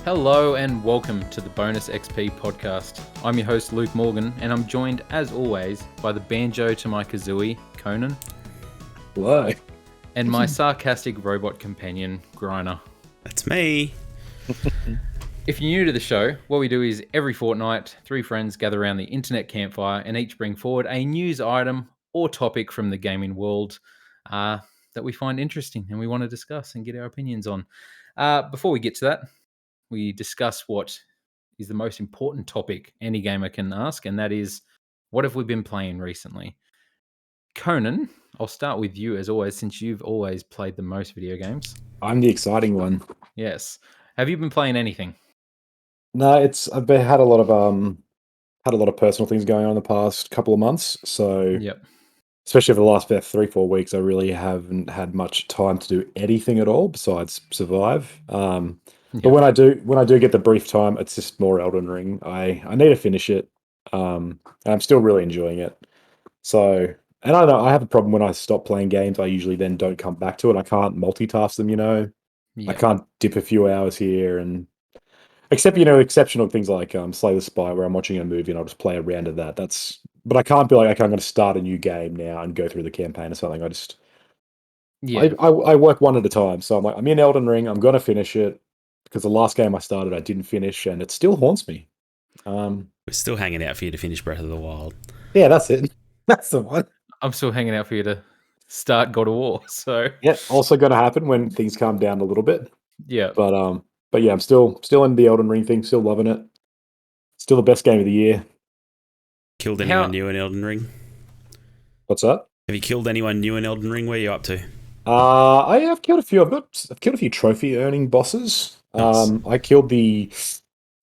Hello and welcome to the Bonus XP podcast. I'm your host Luke Morgan and I'm joined as always by the banjo to my kazooie, Conan. Hello. And my sarcastic robot companion, Griner. That's me. If you're new to the show, what we do is every fortnight, three friends gather around the internet campfire and each bring forward a news item or topic from the gaming world that we find interesting and we want to discuss and get our opinions on. Before we get to that, we discuss what is the most important topic any gamer can ask, and that is, what have we been playing recently? Conan, I'll start with you as always, since you've always played the most video games. I'm the exciting one. Yes. Have you been playing anything? No, had a lot of personal things going on in the past couple of months. So Yep. especially over the last about 3-4 weeks, I really haven't had much time to do anything at all besides survive. But when I do get the brief time, it's just more Elden Ring. I need to finish it. And I'm still really enjoying it. So, and I don't know, I have a problem when I stop playing games. I usually then don't come back to it. I can't multitask them, I Yep. can't dip a few hours here and exceptional things like Slay the Spire, where I'm watching a movie and I'll just play a round of that. But I can't be like, okay, I'm going to start a new game now and go through the campaign or something. I work one at a time. So I'm like, I'm in Elden Ring. I'm going to finish it because the last game I started, I didn't finish, and it still haunts me. We're still hanging out for you to finish Breath of the Wild. Yeah, that's it. That's the one. I'm still hanging out for you to start God of War. So Yeah, also going to happen when things calm down a little bit. yeah. But yeah, I'm still in the Elden Ring thing. Still loving it. Still the best game of the year. Killed anyone new in Elden Ring? What's that? Have you killed anyone new in Elden Ring? Where are you up to? I've killed a few. I've killed a few trophy earning bosses. Nice. I killed the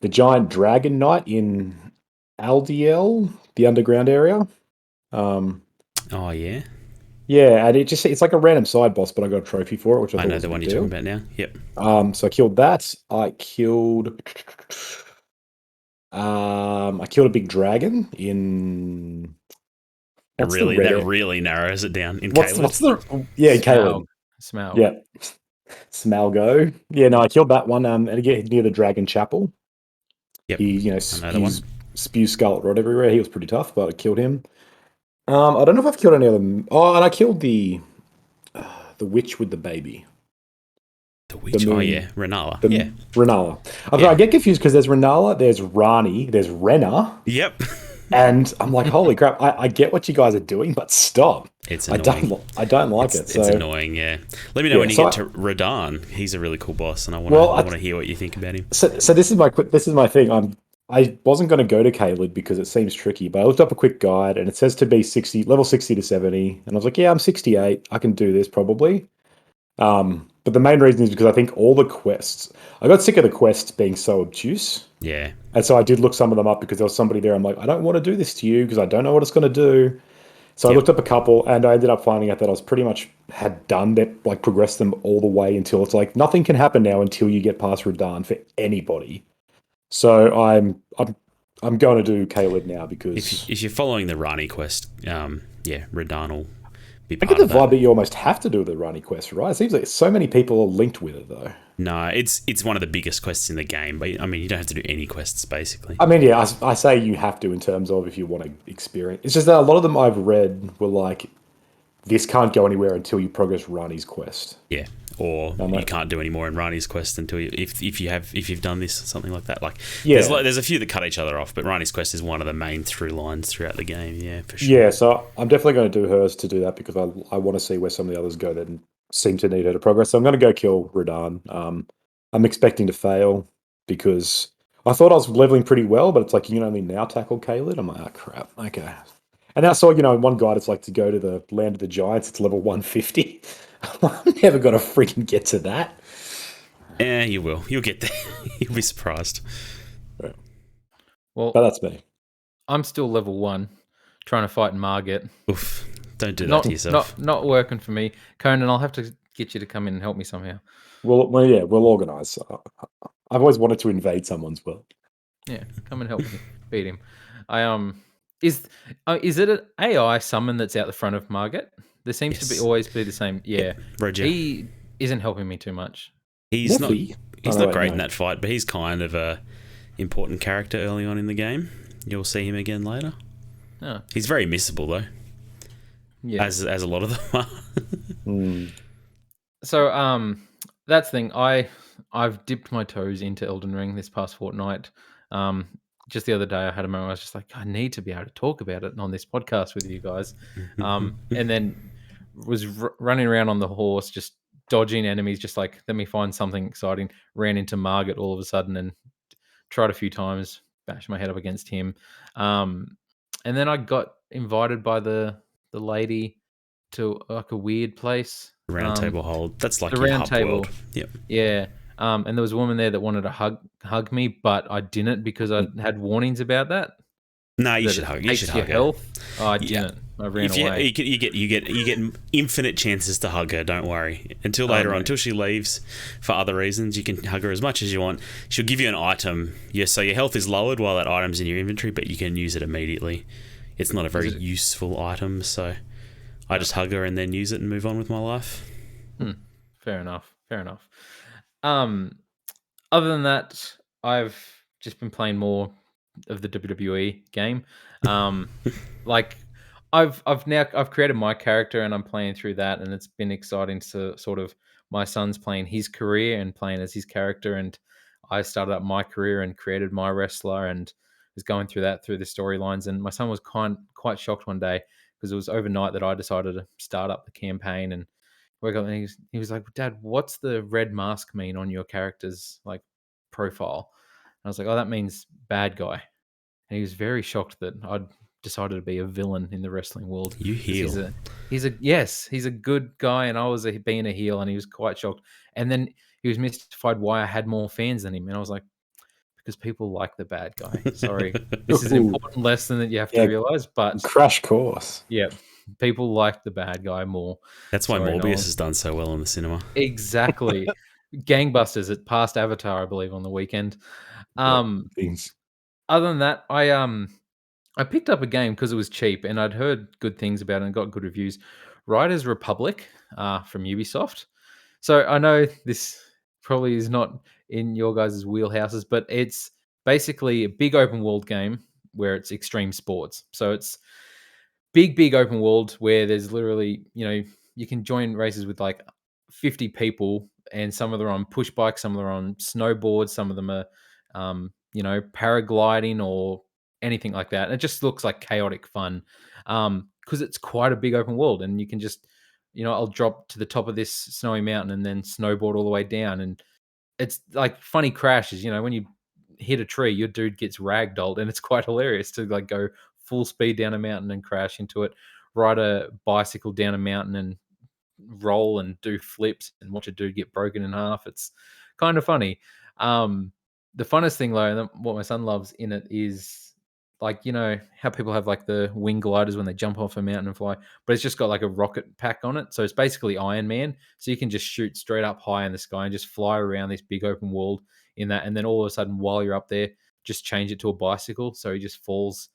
giant dragon knight in Aldiel, the underground area. Oh yeah. Yeah, and it's like a random side boss, but I got a trophy for it, which I thought know was the a one big you're deal. talking about now. Yep. So I killed that. I killed a big dragon in. That really narrows it down in What's Caelid. in Caelid. Smaug. Yeah. Smalgo. Yeah, no, I killed that one. And again, near the Dragon Chapel. Yep. He, spews Scarlet Rot everywhere. He was pretty tough, but I killed him. I don't know if I've killed any other. Oh, and I killed the witch with the baby. The witch. Oh yeah, Renala. Yeah, Renala. Yeah. I get confused because there's Renala, there's Rani, there's Rena. Yep. And I'm like, holy crap! I get what you guys are doing, but stop. It's annoying. I don't like it. It's annoying. Yeah. Let me know when you get to Radahn. He's a really cool boss, and I want to hear what you think about him. So this is my thing. I wasn't going to go to Caelid because it seems tricky, but I looked up a quick guide and it says to be level 60 to 70, and I was like, yeah, I'm 68. I can do this probably. But the main reason is because I think all the quests, I got sick of the quests being so obtuse. Yeah. And so I did look some of them up because there was somebody there. I'm like, I don't want to do this to you because I don't know what it's going to do. So I looked up a couple and I ended up finding out that I was pretty much had done that, like progressed them all the way until it's like nothing can happen now until you get past Radahn for anybody. So I'm going to do Caelid now because if you're following the Rani quest, Radahn will be I part get the of vibe that you almost have to do the Rani quest, right? It seems like so many people are linked with it though. No, it's one of the biggest quests in the game, but I mean, you don't have to do any quests basically. I mean, yeah, I say you have to in terms of if you want to experience. It's just that a lot of them I've read were like, this can't go anywhere until you progress Rani's quest. Yeah, or you can't do any more in Rani's quest until if you've done this, something like that. Like, yeah, there's a few that cut each other off, but Rani's quest is one of the main through lines throughout the game. Yeah, for sure. Yeah, so I'm definitely going to do hers to do that because I want to see where some of the others go that seem to need her to progress. So I'm going to go kill Radahn. I'm expecting to fail because I thought I was leveling pretty well, but it's like you can only now tackle Caelid. I'm like, oh crap, okay. And I saw, one guide, it's like to go to the Land of the Giants, it's level 150. I'm never going to freaking get to that. Yeah, you will. You'll get there. You'll be surprised. Right. Well, but that's me. I'm still level 1, trying to fight Margit. Oof. Don't do that to yourself. Not working for me. Conan, I'll have to get you to come in and help me somehow. Well, yeah, we'll organise. I've always wanted to invade someone's world. Yeah, come and help me beat him. Is it an AI summon that's out the front of Margit? There seems to always be the same. Yeah, Roger. He isn't helping me too much. He's He's Oh, no, not wait, great no. in that fight, but he's kind of a important character early on in the game. You'll see him again later. Oh, He's very missable though, yeah. as a lot of them are. Mm. So that's the thing. I've dipped my toes into Elden Ring this past fortnight. Just the other day, I had a moment where I was just like, I need to be able to talk about it on this podcast with you guys. And then was running around on the horse, just dodging enemies, just like, let me find something exciting. Ran into Margit all of a sudden and tried a few times, bashed my head up against him. And then I got invited by the lady to like a weird place. Round table hold. That's like The your round hub table. world. Yep. Yeah. And there was a woman there that wanted to hug me, but I didn't because I had warnings about that. No, you that should it hug. You takes should your hug her. health. Oh, I Yeah. didn't. I ran If you, away. you get infinite chances to hug her. Don't worry. Until later on, until she leaves for other reasons, you can hug her as much as you want. She'll give you an item. Yeah, so your health is lowered while that item's in your inventory, but you can use it immediately. It's not a very useful item, so I just hug her and then use it and move on with my life. Fair enough. Other than that, I've just been playing more of the WWE game. Like I've created my character and I'm playing through that, and it's been exciting to sort of my son's playing his career and playing as his character, and I started up my career and created my wrestler and was going through the storylines. And my son was quite shocked one day because it was overnight that I decided to start up the campaign and work on. And he was like, "Dad, what's the red mask mean on your character's like profile?" And I was like, "Oh, that means bad guy." And he was very shocked that I'd decided to be a villain in the wrestling world. You 'Cause heal. he's a good guy, and I was being a heel, and he was quite shocked. And then he was mystified why I had more fans than him, and I was like, because people like the bad guy. Sorry, this is an Ooh. important lesson that you have to Yeah. realize. But Crash course. yeah, people like the bad guy more. That's why Sorry, Morbius Nolan. has done so well in the cinema. Exactly. Gangbusters at past Avatar, I believe, on the weekend. Things. Other than that, I picked up a game because it was cheap and I'd heard good things about it and got good reviews. Riders Republic from Ubisoft. So I know this probably is not in your guys' wheelhouses, but it's basically a big open world game where it's extreme sports. So it's big open world where there's literally, you can join races with like 50 people, and some of them are on push bikes, some of them are on snowboards, some of them are paragliding or anything like that. It just looks like chaotic fun because it's quite a big open world, and you can just, I'll drop to the top of this snowy mountain and then snowboard all the way down, and it's like funny crashes. When you hit a tree, your dude gets ragdolled, and it's quite hilarious to like go full speed down a mountain and crash into it, ride a bicycle down a mountain and roll and do flips and watch a dude get broken in half. It's kind of funny. The funnest thing though, and what my son loves in it is like, how people have like the wing gliders when they jump off a mountain and fly, but it's just got like a rocket pack on it. So it's basically Iron Man. So you can just shoot straight up high in the sky and just fly around this big open world in that. And then all of a sudden, while you're up there, just change it to a bicycle. So he just falls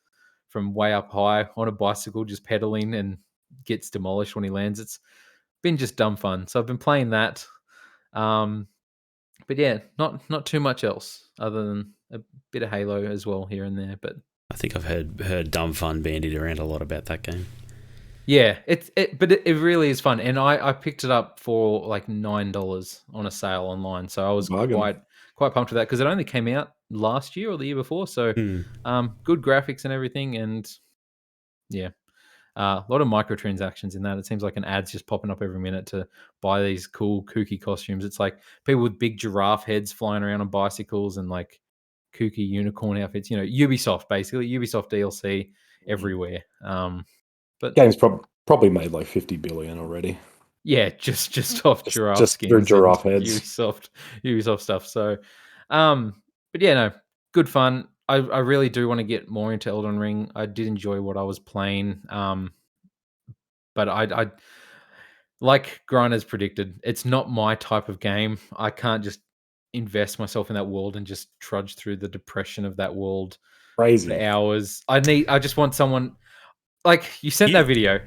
from way up high on a bicycle, just pedaling, and gets demolished when he lands. It's been just dumb fun. So I've been playing that. But yeah, not too much else other than a bit of Halo as well here and there. But I think I've heard dumb fun bandied around a lot about that game. yeah, but it really is fun, and I picked it up for like $9 on a sale online, so I was Bargain. quite pumped with that because it only came out last year or the year before. So good graphics and everything, and yeah. A lot of microtransactions in that. It seems like an ad's just popping up every minute to buy these cool, kooky costumes. It's like people with big giraffe heads flying around on bicycles and like kooky unicorn outfits. Ubisoft basically. Ubisoft DLC everywhere. But Game's probably made like 50 billion already. yeah, just off giraffe just skins, through and giraffe heads. Ubisoft stuff. So, but yeah, no, good fun. I really do want to get more into Elden Ring. I did enjoy what I was playing. But I like Grind has predicted, it's not my type of game. I can't just invest myself in that world and just trudge through the depression of that world for Crazy. hours. I just want someone like you sent that video.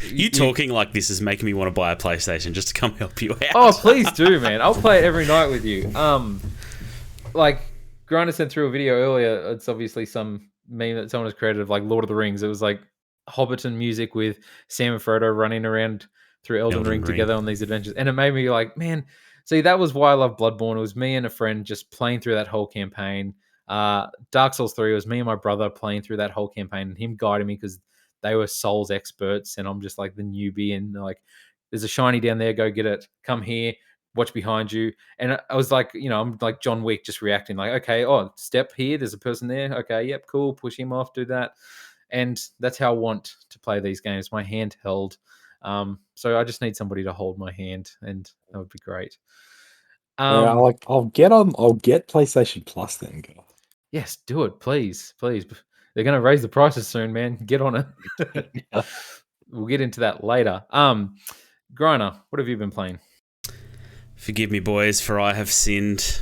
You talking like this is making me want to buy a PlayStation just to come help you out. Oh, please do, man. I'll play it every night with you. Like Grinder sent through a video earlier. It's obviously some meme that someone has created of like Lord of the Rings. It was like Hobbiton music with Sam and Frodo running around through Elden Ring together on these adventures, and it made me like, man. See, that was why I love Bloodborne. It was me and a friend just playing through that whole campaign. Dark Souls 3 was me and my brother playing through that whole campaign and him guiding me because they were Souls experts and I'm just like the newbie and like, there's a shiny down there, go get it. Come here, watch behind you. And I was like, I'm like John Wick just reacting like, okay, step here, there's a person there. Okay, yep, cool, push him off, do that. And that's how I want to play these games, my handheld. So I just need somebody to hold my hand and that would be great. I'll get PlayStation Plus then. Yes, do it, please. They're going to raise the prices soon, man. Get on it. Yeah. We'll get into that later. Griner, what have you been playing? Forgive me, boys, for I have sinned.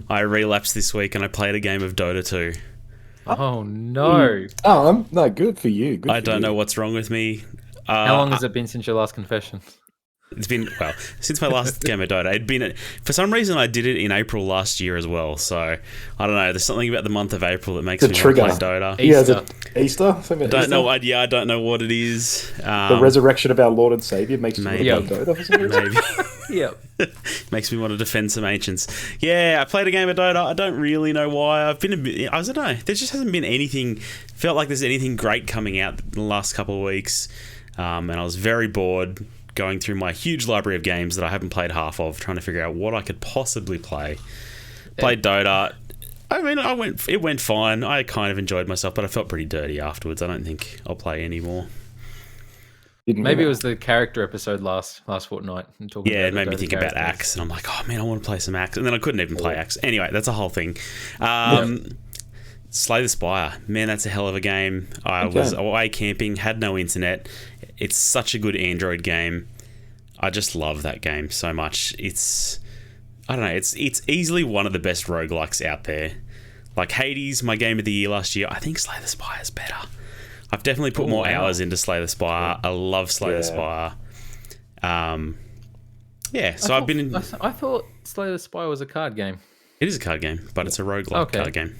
I relapsed this week and I played a game of Dota 2. Oh, no. Oh, no, good for you. I don't know what's wrong with me. How long has it been since your last confession? It's been, since my last game of Dota. For some reason, I did it in April last year as well. So, I don't know. There's something about the month of April that makes me want to play Dota. Easter? I don't know what it is. The resurrection of our Lord and Savior makes me want to play Dota for some reason? Maybe. Yep. Makes me want to defend some ancients. Yeah, I played a game of Dota. I don't really know why. I don't know. There just hasn't been anything, felt like there's anything great coming out in the last couple of weeks. And I was very bored going through my huge library of games that I haven't played half of, trying to figure out what I could possibly play. Played Dota. I mean, it went fine. I kind of enjoyed myself, but I felt pretty dirty afterwards. I don't think I'll play anymore. Maybe it was the character episode last fortnight. Yeah, it made me think about Axe, and I'm like, oh man, I want to play some Axe, and then I couldn't even play Axe. Anyway, that's a whole thing. Slay the Spire, man, that's a hell of a game. I was away camping, had no internet. It's such a good Android game. I just love that game so much. I don't know, it's easily one of the best roguelikes out there. Like Hades, my game of the year last year, I think Slay the Spire is better. I've definitely put more hours into Slay the Spire. I love Slay the Spire. So I thought Slay the Spire was a card game. It is a card game, but it's a roguelike card game.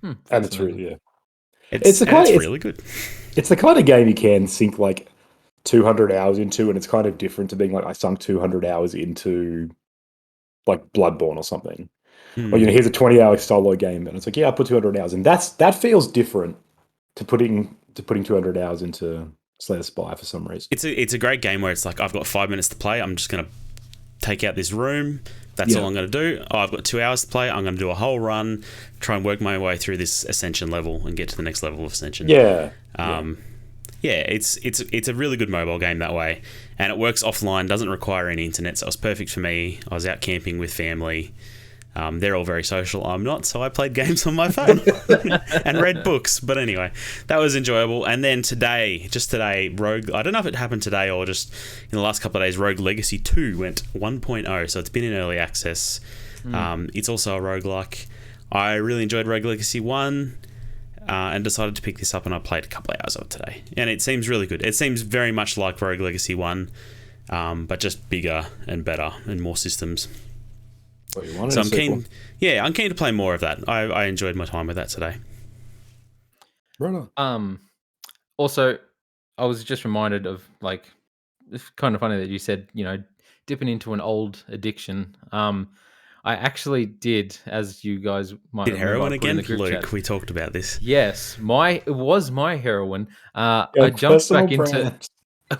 And it's really, it's really good. It's the kind of game you can sink like 200 hours into, and it's kind of different to being like, I sunk 200 hours into like Bloodborne or something. Or, here's a 20-hour solo game, and it's like, I put 200 hours, and that feels different to putting 200 hours into Slay the Spire for some reason. It's a great game where it's like, I've got 5 minutes to play. I'm just going to take out this room. That's all I'm going to do. I've got 2 hours to play. I'm going to do a whole run, try and work my way through this Ascension level and get to the next level of Ascension. It's a really good mobile game that way, and it works offline. Doesn't require any internet, so it was perfect for me. I was out camping with family. They're all very social. I'm not, so I played games on my phone and read books. But anyway, that was enjoyable. And then today, Rogue, I don't know if it happened today or just in the last couple of days, Rogue Legacy 2 went 1.0. So it's been in early access. It's also a roguelike. I really enjoyed Rogue Legacy 1 and decided to pick this up, and I played a couple of hours of it today. And it seems really good. It seems very much like Rogue Legacy 1, but just bigger and better and more systems. So I'm keen. Yeah, I'm keen to play more of that. I enjoyed my time with that today. Right on. Also, I was just reminded of like, it's kind of funny that you said, dipping into an old addiction. I actually did, as you guys might did heroin again, Luke. Chat. We talked about this. Yes, it was my heroin. I jumped back into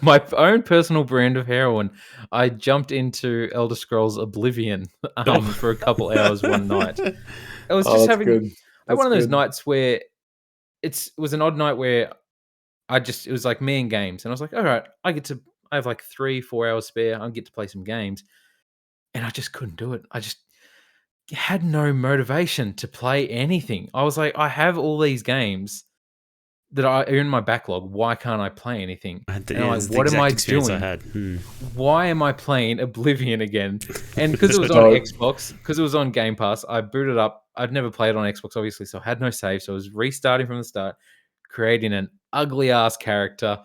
my own personal brand of heroin. I jumped into Elder Scrolls Oblivion for a couple hours one night. I was just having one of those nights where it was an odd night where it was like me and games, and I was like, all right, I have like 3-4 hours spare. I get to play some games, and I just couldn't do it. I just had no motivation to play anything. I was like, I have all these games that are in my backlog. Why can't I play anything? What am I doing? Why am I playing Oblivion again? And because it was on Xbox, because it was on Game Pass, I booted up. I'd never played on Xbox, obviously, so I had no save. So I was restarting from the start, creating an ugly ass character.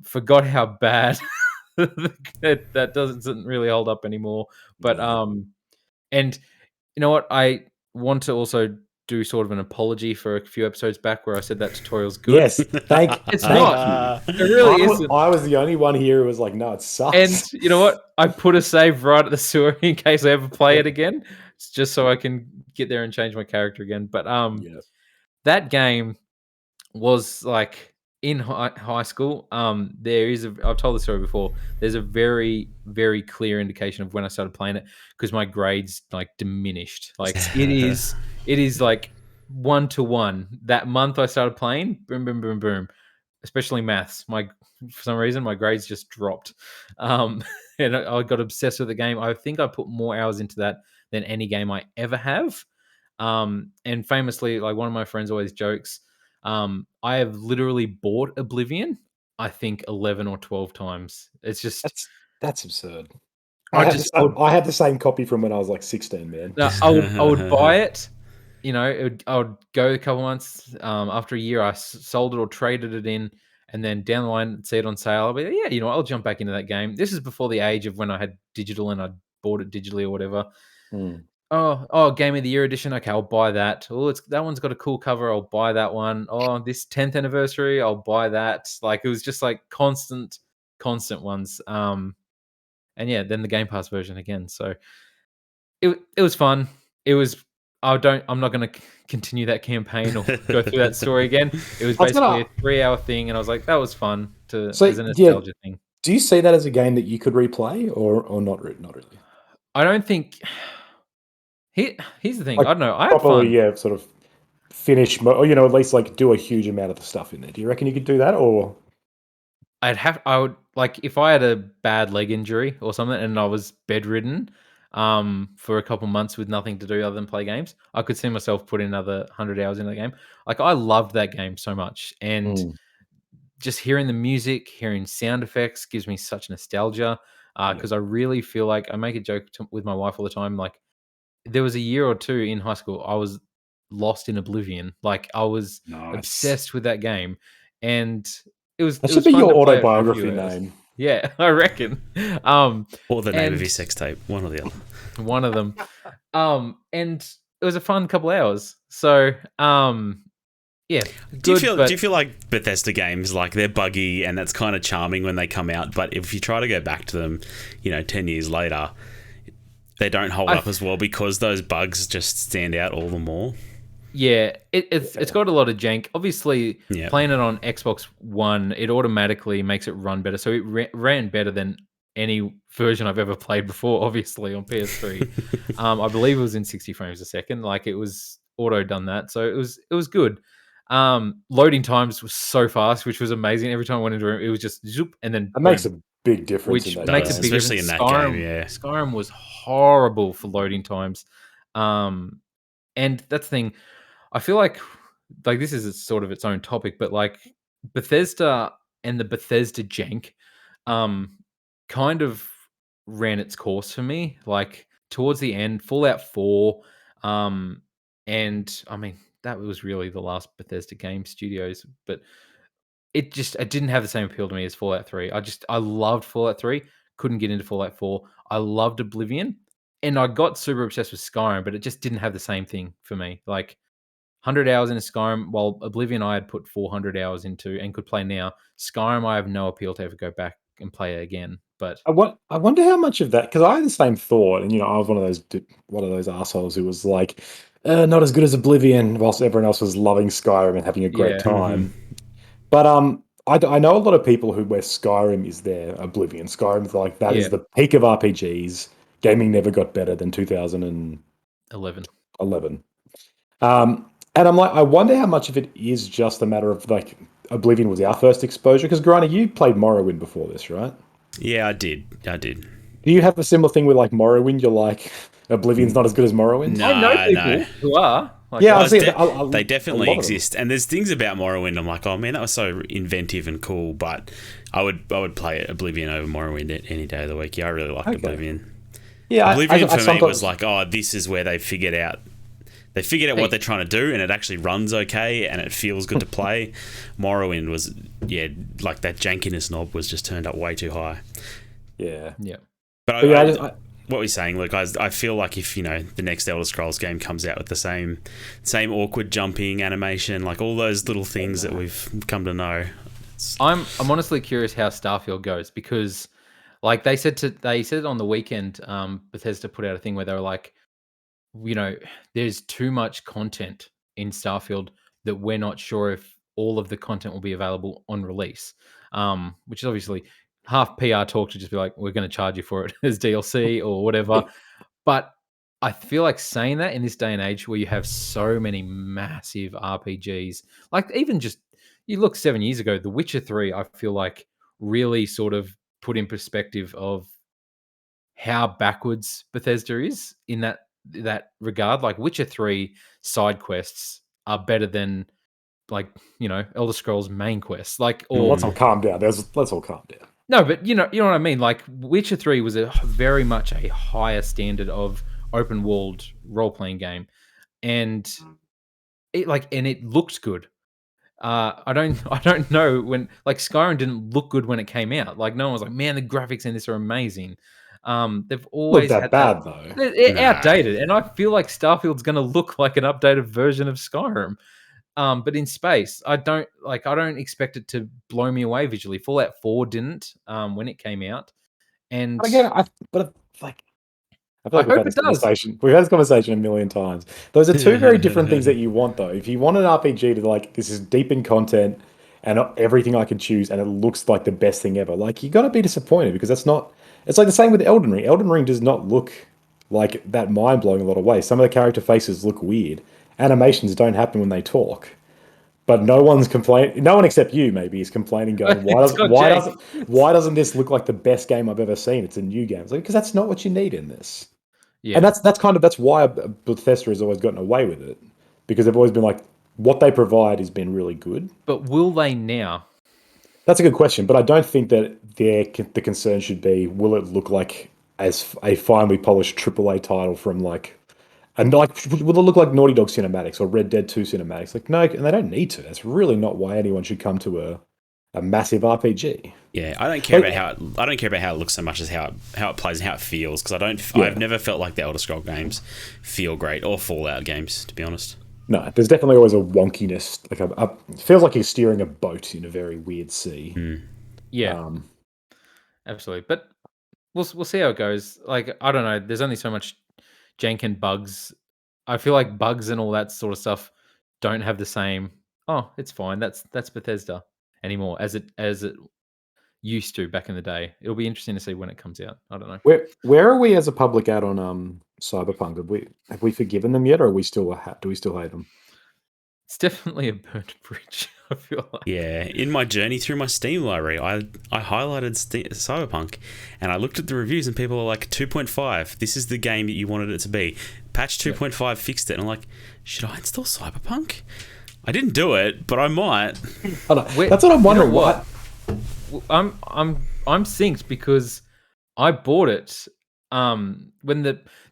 Forgot how bad that doesn't really hold up anymore. But and you know what? I want to also do sort of an apology for a few episodes back where I said that tutorial's good. Yes, thank not. you. It really isn't. I was the only one here who was like, no, it sucks. And you know what? I put a save right at the sewer in case I ever play it again. It's just so I can get there and change my character again. But that game was like in high school. I've told the story before. There's a very, very clear indication of when I started playing it because my grades like diminished. Like it is like 1-to-1. That month I started playing, boom, boom, boom, boom. Especially maths. For some reason, my grades just dropped. And I got obsessed with the game. I think I put more hours into that than any game I ever have. And famously, like one of my friends always jokes, I have literally bought Oblivion, I think 11 or 12 times. It's just that's absurd. I had the same copy from when I was like 16, man. No, I would buy it. You know, I would go a couple months. After a year, I sold it or traded it in, and then down the line, see it on sale. I'll be like, yeah, you know, I'll jump back into that game. This is before the age of when I had digital and I bought it digitally or whatever. Oh, Game of the Year edition. Okay, I'll buy that. Oh, that one's got a cool cover. I'll buy that one. Oh, this 10th anniversary. I'll buy that. Like it was just like constant ones. And yeah, then the Game Pass version again. So it was fun. It was. I'm not going to continue that campaign or go through that story again. It was basically a 3-hour thing, and I was like, that was fun as a nostalgia thing. Do you see that as a game that you could replay, or not? Not really. I don't think. Here's the thing. Like, I don't know. I properly, had fun. sort of finish, or at least like do a huge amount of the stuff in there. Do you reckon you could do that, or? I would like if I had a bad leg injury or something, and I was bedridden. For a couple months with nothing to do other than play games, I could see myself put in another 100 hours into the game. Like I loved that game so much, and just hearing the music, hearing sound effects gives me such nostalgia. Because I really feel like I make a joke with my wife all the time. Like there was a year or two in high school, I was lost in Oblivion. Like I was obsessed with that game, and it was. That should be your autobiography name. Yeah, I reckon. Or the name of your sex tape, one or the other. One of them. And it was a fun couple hours. So, yeah. Do you feel like Bethesda games, like they're buggy and that's kind of charming when they come out, but if you try to go back to them, 10 years later, they don't hold up as well because those bugs just stand out all the more? Yeah, it's got a lot of jank. Obviously, playing it on Xbox One, it automatically makes it run better. So it ran better than any version I've ever played before, obviously, on PS3. I believe it was in 60 frames a second. Like, it was auto done that. So it was good. Loading times was so fast, which was amazing. Every time I went into a room, it was just zoop, and then it makes a big difference. Which makes a big especially difference. In that game, yeah. Skyrim was horrible for loading times. And that's the thing. I feel like this is sort of its own topic, but like Bethesda and the Bethesda jank kind of ran its course for me. Like towards the end, Fallout 4, and I mean that was really the last Bethesda game studios, but it didn't have the same appeal to me as Fallout 3. I loved Fallout 3, couldn't get into Fallout 4. I loved Oblivion, and I got super obsessed with Skyrim, but it just didn't have the same thing for me. Like 100 hours into Skyrim, while Oblivion I had put 400 hours into and could play now. Skyrim, I have no appeal to ever go back and play it again. But I wonder how much of that, because I had the same thought, and I was one of those assholes who was like, not as good as Oblivion, whilst everyone else was loving Skyrim and having a great time. But I know a lot of people where Skyrim is their Oblivion. Skyrim's like that is the peak of RPGs. Gaming never got better than 2011. And I'm like, I wonder how much of it is just a matter of like Oblivion was our first exposure. Because Grania, you played Morrowind before this, right? Yeah, I did. Do you have a similar thing with like Morrowind? You're like, Oblivion's not as good as Morrowind? No, I know people who are. Like, yeah, they definitely exist. And there's things about Morrowind I'm like, oh man, that was so inventive and cool. But I would play Oblivion over Morrowind any day of the week. Yeah, I really liked Oblivion. Yeah, Oblivion for me was like, oh, this is where they figured out They figured out what they're trying to do, and it actually runs okay, and it feels good to play. Morrowind was, like that jankiness knob was just turned up way too high. Yeah. But what we're saying, look, I feel like if the next Elder Scrolls game comes out with the same awkward jumping animation, like all those little things that we've come to know. I'm honestly curious how Starfield goes, because like they said it on the weekend. Bethesda put out a thing where they were like, there's too much content in Starfield that we're not sure if all of the content will be available on release. Which is obviously half PR talk to just be like, we're going to charge you for it as DLC or whatever. But I feel like saying that in this day and age where you have so many massive RPGs, like even just, you look 7 years ago, The Witcher 3, I feel like really sort of put in perspective of how backwards Bethesda is in that regard. Like Witcher 3 side quests are better than Elder Scrolls main quests. Like, or let's all calm down. Let's all calm down. No, but you know what I mean. Like Witcher 3 was a very much a higher standard of open world role playing game, and it looked good. I don't know when Skyrim didn't look good when it came out. Like no one was like, man, the graphics in this are amazing. They've always had bad though. They're outdated, and I feel like Starfield's going to look like an updated version of Skyrim. But in space, I don't expect it to blow me away visually. Fallout 4 didn't when it came out, and but again, I feel like we've had this conversation. We've had this conversation a million times. Those are two very different things that you want, though. If you want an RPG to this is deep in content and everything I can choose, and it looks like the best thing ever, you got to be disappointed because that's not. It's like the same with Elden Ring. Elden Ring does not look like that mind blowing a lot of ways. Some of the character faces look weird. Animations don't happen when they talk. But no one's complaining. No one except you, maybe, is complaining. Going, why doesn't this look like the best game I've ever seen? It's a new game. It's because that's not what you need in this. Yeah, and that's why Bethesda has always gotten away with it, because they've always been like, what they provide has been really good. But will they now? That's a good question, but I don't think that the concern should be, will it look like as a finely polished AAA title from and will it look like Naughty Dog cinematics or Red Dead 2 cinematics? No, and they don't need to. That's really not why anyone should come to a massive RPG. Yeah, I don't care about how it looks so much as how it plays and how it feels, because I've never felt like the Elder Scrolls games feel great, or Fallout games, to be honest. No, there's definitely always a wonkiness. It feels like you're steering a boat in a very weird sea. Yeah, absolutely. But we'll see how it goes. I don't know. There's only so much jank and bugs. I feel like bugs and all that sort of stuff don't have the same. Oh, it's fine. That's Bethesda anymore as it used to back in the day. It'll be interesting to see when it comes out. I don't know. Where are we as a public at on Cyberpunk? Have we forgiven them yet, or do we still hate them? It's definitely a burnt bridge, I feel like. Yeah, in my journey through my Steam library, I highlighted Cyberpunk, and I looked at the reviews, and people are like, 2.5, this is the game that you wanted it to be. Patch 2.5 fixed it, and I'm like, should I install Cyberpunk? I didn't do it, but I might. That's what I'm wondering. What? I'm synced because I bought it when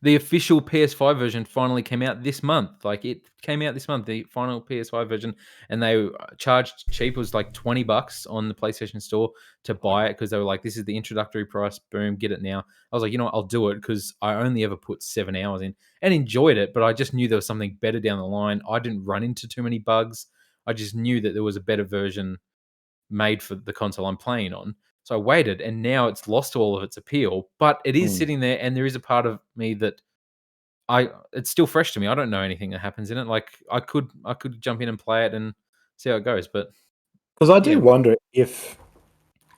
the official PS5 version finally came out this month. It came out this month, the final PS5 version, and they charged cheap. It was like $20 on the PlayStation Store to buy it, because they were like, this is the introductory price, boom, get it now. I was like, you know what, I'll do it, because I only ever put 7 hours in and enjoyed it, but I just knew there was something better down the line. I didn't run into too many bugs. I just knew that there was a better version made for the console I'm playing on. So I waited, and now it's lost all of its appeal, but it is sitting there, and there is a part of me that it's still fresh to me. I don't know anything that happens in it. I could jump in and play it and see how it goes, but because I do wonder if,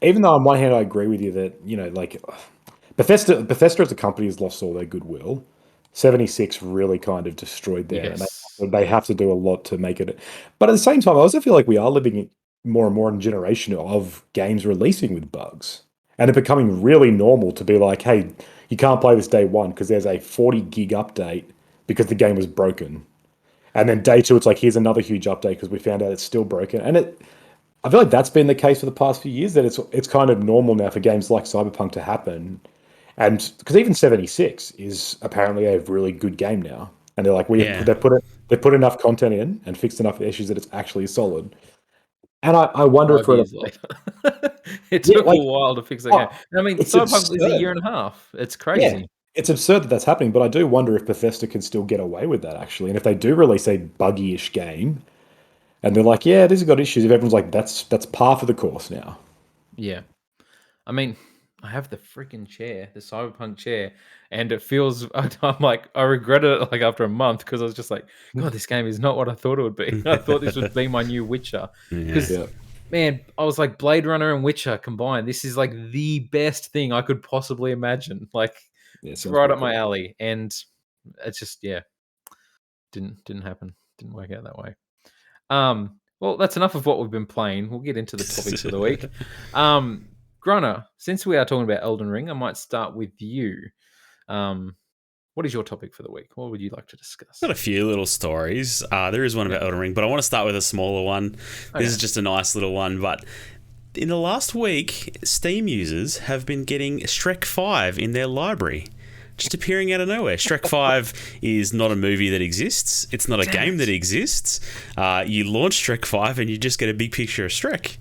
even though on one hand I agree with you that Bethesda as a company has lost all their goodwill. 76 really kind of destroyed them. Yes. And they have to do a lot to make it. But at the same time, I also feel like we are living more and more in a generation of games releasing with bugs, and it becoming really normal to be like, hey, you can't play this day one because there's a 40 gig update because the game was broken, and then day two it's like, here's another huge update because we found out it's still broken. And I feel like that's been the case for the past few years, that it's kind of normal now for games like Cyberpunk to happen. And because even 76 is apparently a really good game now, and they're like, they put They put enough content in and fixed enough issues that it's actually solid. And I wonder if 5 years later. It took a while to fix that game. I mean, Cyberpunk was a year and a half. It's crazy. Yeah, it's absurd that that's happening, but I do wonder if Bethesda can still get away with that, actually. And if they do release a buggy-ish game, and they're like, yeah, this has got issues, if everyone's like, that's par for the course now. Yeah. I mean, I have the freaking chair, the Cyberpunk chair, and it feels, I'm like, I regretted it like after a month because I was just like, God, this game is not what I thought it would be. I thought this would be my new Witcher. Because, man, I was like, Blade Runner and Witcher combined. This is like the best thing I could possibly imagine. Like, it's right up my alley. And it's just, didn't happen. Didn't work out that way. Well, that's enough of what we've been playing. We'll get into the topics for the week. Grana, since we are talking about Elden Ring, I might start with you. What is your topic for the week? What would you like to discuss? Got a few little stories. There is one about Elden Ring, but I want to start with a smaller one. This is just a nice little one, but in the last week, Steam users have been getting Shrek 5 in their library. Just appearing out of nowhere. Shrek 5 is not a movie that exists. It's not a game that exists. You launch Shrek 5 and you just get a big picture of Shrek.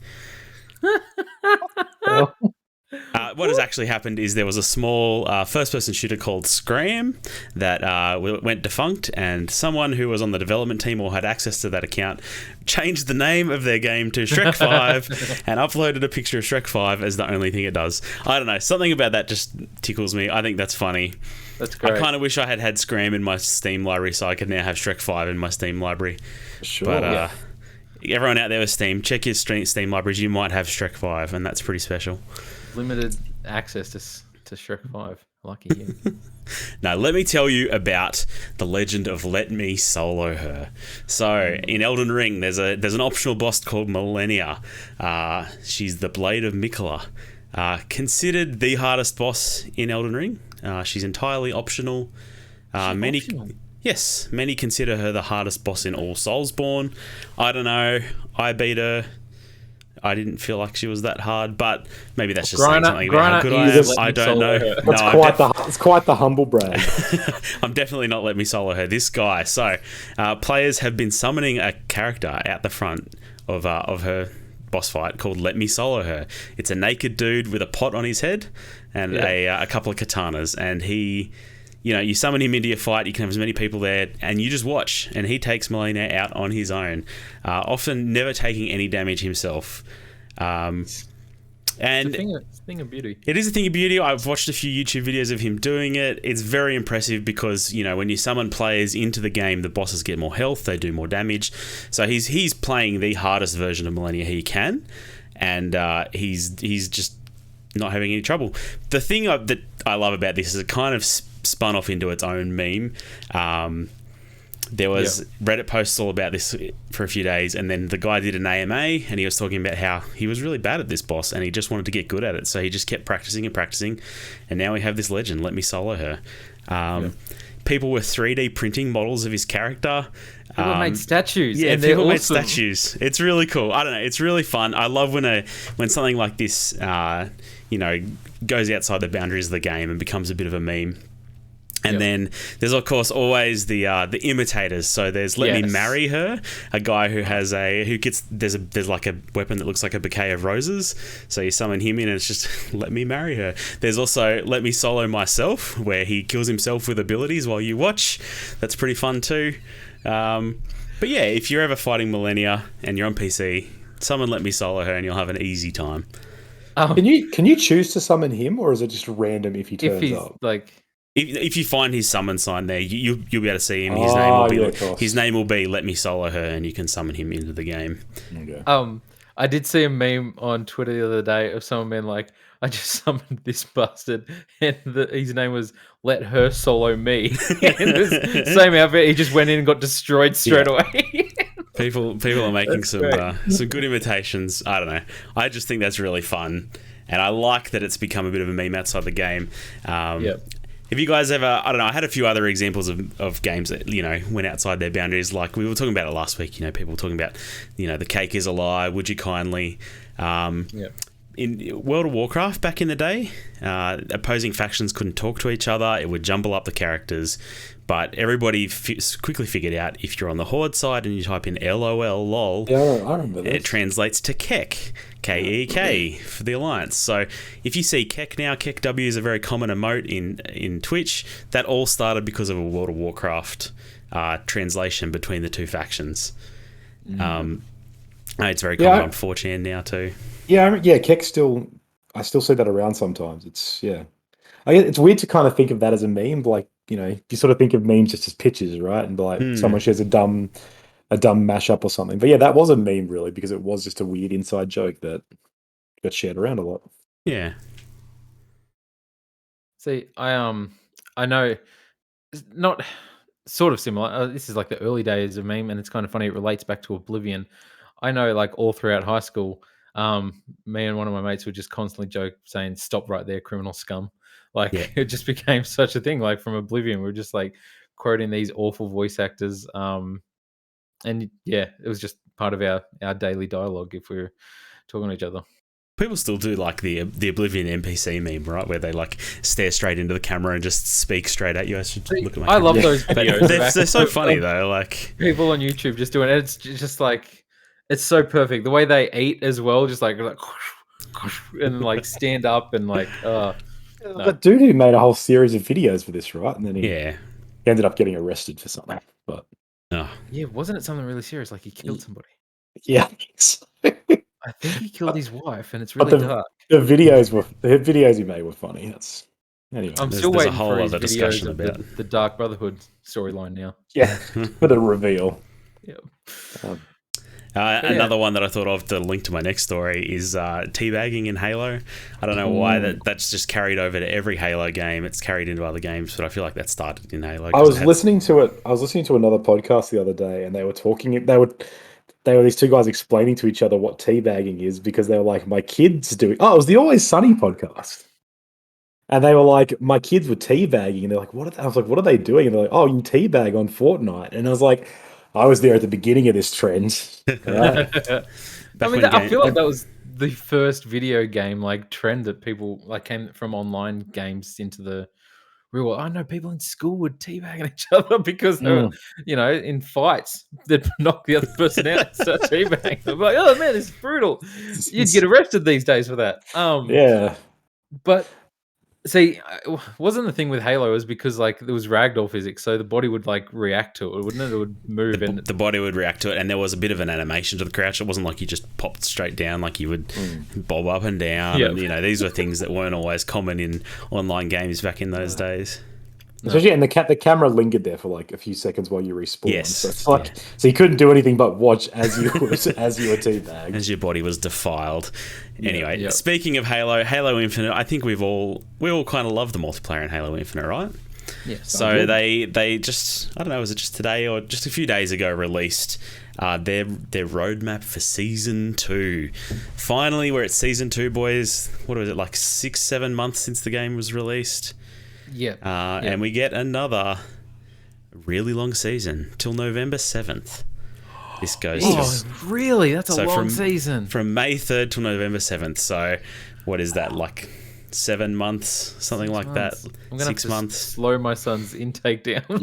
What has actually happened is there was a small first-person shooter called Scram that went defunct, and someone who was on the development team or had access to that account changed the name of their game to Shrek 5 and uploaded a picture of Shrek 5 as the only thing it does. I don't know. Something about that just tickles me. I think that's funny. That's great. I kind of wish I had Scram in my Steam library so I could now have Shrek 5 in my Steam library. Sure. But everyone out there with Steam, check your Steam libraries. You might have Shrek 5, and that's pretty special. Limited access to Shrek 5. Lucky you. Now, let me tell you about the legend of Let Me Solo Her. So, in Elden Ring, there's an optional boss called Millennia. She's the Blade of Miquella. Considered the hardest boss in Elden Ring. She's entirely optional. Many consider her the hardest boss in all Soulsborne. I don't know. I beat her. I didn't feel like she was that hard, but maybe that's just saying something about how good I am. I don't know. It's quite the humble brag. I'm definitely not Let Me Solo Her. This guy. So, players have been summoning a character out the front of her boss fight called Let Me Solo Her. It's a naked dude with a pot on his head and a couple of katanas, and he... you summon him into your fight, you can have as many people there, and you just watch, and he takes Millennia out on his own, often never taking any damage himself. And it's a thing of beauty. It is a thing of beauty. I've watched a few YouTube videos of him doing it. It's very impressive because, when you summon players into the game, the bosses get more health, they do more damage. So he's playing the hardest version of Millennia he can, and he's just not having any trouble. The thing that I love about this is it kind of spun off into its own meme. There was Reddit posts all about this for a few days, and then the guy did an AMA, and he was talking about how he was really bad at this boss, and he just wanted to get good at it, so he just kept practicing and practicing, and now we have this legend, Let Me Solo Her. People were 3D printing models of his character. People made statues. Yeah, and people made awesome. statues. It's really cool. I don't know. It's really fun. I love when something like this, goes outside the boundaries of the game and becomes a bit of a meme. And then there's of course always the imitators. So there's Let Me Marry Her, a guy there's like a weapon that looks like a bouquet of roses. So you summon him in and it's just Let Me Marry Her. There's also Let Me Solo Myself, where he kills himself with abilities while you watch. That's pretty fun too. But yeah, if you're ever fighting Millennia and you're on PC, summon Let Me Solo Her and you'll have an easy time. Can you choose to summon him, or is it just random if he turns up? If you find his summon sign there, you'll be able to see him. His name will be Let Me Solo Her, and you can summon him into the game. Okay. I did see a meme on Twitter the other day of someone being like, I just summoned this bastard, and his name was Let Her Solo Me. And the same outfit, he just went in and got destroyed straight away. People are making some good imitations. I don't know. I just think that's really fun, and I like that it's become a bit of a meme outside the game. Have you guys ever, I don't know, I had a few other examples of games that, went outside their boundaries. Like we were talking about it last week, people were talking about, The Cake is a Lie, Would You Kindly. In World of Warcraft back in the day, opposing factions couldn't talk to each other. It would jumble up the characters. But everybody quickly figured out if you're on the Horde side and you type in LOL lol, Yeah, I remember this. it translates to Kek, K-E-K, for the Alliance. So if you see Kek now, Kek W is a very common emote in Twitch. That all started because of a World of Warcraft translation between the two factions. It's very common on 4chan now too. Yeah, Keck still. I still see that around sometimes. It's it's weird to kind of think of that as a meme. Like, you sort of think of memes just as pictures, right? And like someone shares a dumb mashup or something. But yeah, that was a meme really, because it was just a weird inside joke that got shared around a lot. Yeah. See, I know it's not sort of similar. This is like the early days of meme, and it's kind of funny. It relates back to Oblivion. I know, like all throughout high school, me and one of my mates would just constantly joke saying, "Stop right there, criminal scum." Like it just became such a thing. Like from Oblivion, we were just like quoting these awful voice actors. And yeah, it was just part of our daily dialogue if we were talking to each other. People still do like the Oblivion NPC meme, right? Where they like stare straight into the camera and just speak straight at you. I love those videos. They're so funny though. Like people on YouTube just doing it. It's just like, it's so perfect. The way they eat as well, just like and like stand up and like. But dude who made a whole series of videos for this, right? And then he ended up getting arrested for something. But yeah, wasn't it something really serious? Like he killed somebody. Yeah. I think he killed his wife, and it's really dark. The videos he made were funny. Anyway. I'm still waiting a whole for his other videos discussion of about the Dark Brotherhood storyline now. Yeah, for the reveal. Yeah. Another one that I thought of to link to my next story is teabagging in Halo. I don't know why that's just carried over to every Halo game. It's carried into other games, but I feel like that started in Halo. I was listening to another podcast the other day, and they were talking. They were these two guys explaining to each other what teabagging is, because they were like, my kids doing. Oh, it was the Always Sunny podcast, and they were like, my kids were teabagging, and they're like, what? I was like, what are they doing? And they're like, oh, you teabag on Fortnite, and I was like, I was there at the beginning of this trend. Right? I feel like that was the first video game like trend that people like came from online games into the real world. I know people in school would teabag each other because they were, in fights they'd knock the other person out and start teabagging. They're like, oh man, this is brutal. You'd get arrested these days for that. Yeah. But see, wasn't the thing with Halo is because like there was ragdoll physics, so the body would like react to it, wouldn't it? It would move, and the body would react to it, and there was a bit of an animation to the crouch. It wasn't like you just popped straight down, like you would bob up and down. Yep. And these were things that weren't always common in online games back in those days. Especially, and the camera lingered there for like a few seconds while you respawned. Yes, so it's like, so you couldn't do anything but watch as you were teabagged, as your body was defiled. Anyway, speaking of Halo Infinite, I think we all kind of love the multiplayer in Halo Infinite, right? Yes. So they just, I don't know, was it just today or just a few days ago, released their roadmap for Season 2. Finally, we're at Season 2, boys. What was it, like 6-7 months since the game was released? Yeah. And we get another really long season till November 7th. This goes. Really? That's a long season. From May 3rd till November 7th. So, what is that, like 7 months, something like that? I'm gonna 6 months. Slow my son's intake down so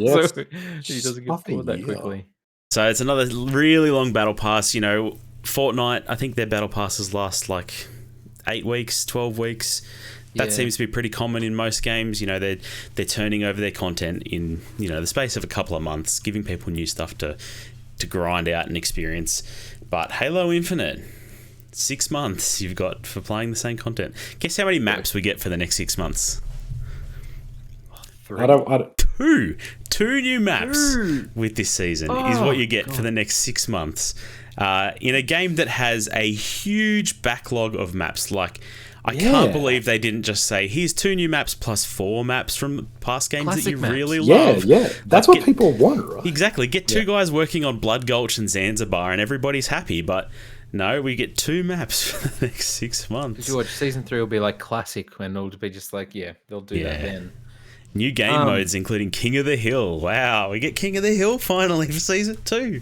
he doesn't get bored that quickly. So it's another really long battle pass. Fortnite, I think their battle passes last like 8 weeks, 12 weeks. That seems to be pretty common in most games. They're turning over their content in the space of a couple of months, giving people new stuff to grind out and experience. But Halo Infinite, 6 months you've got for playing the same content. Guess how many maps we get for the next 6 months? 3. I don't. Two new maps with this season is what you get for the next 6 months. In a game that has a huge backlog of maps, like. I can't believe they didn't just say, here's 2 new maps plus 4 maps from past games Classic that you maps. really love. Yeah. That's what people want, right? Exactly. Get 2 guys working on Blood Gulch and Zanzibar and everybody's happy. But no, we get 2 maps for the next 6 months. George, Season 3 will be like classic, and it'll be just like, they'll do that then. New game modes, including King of the Hill. Wow, we get King of the Hill finally for Season 2.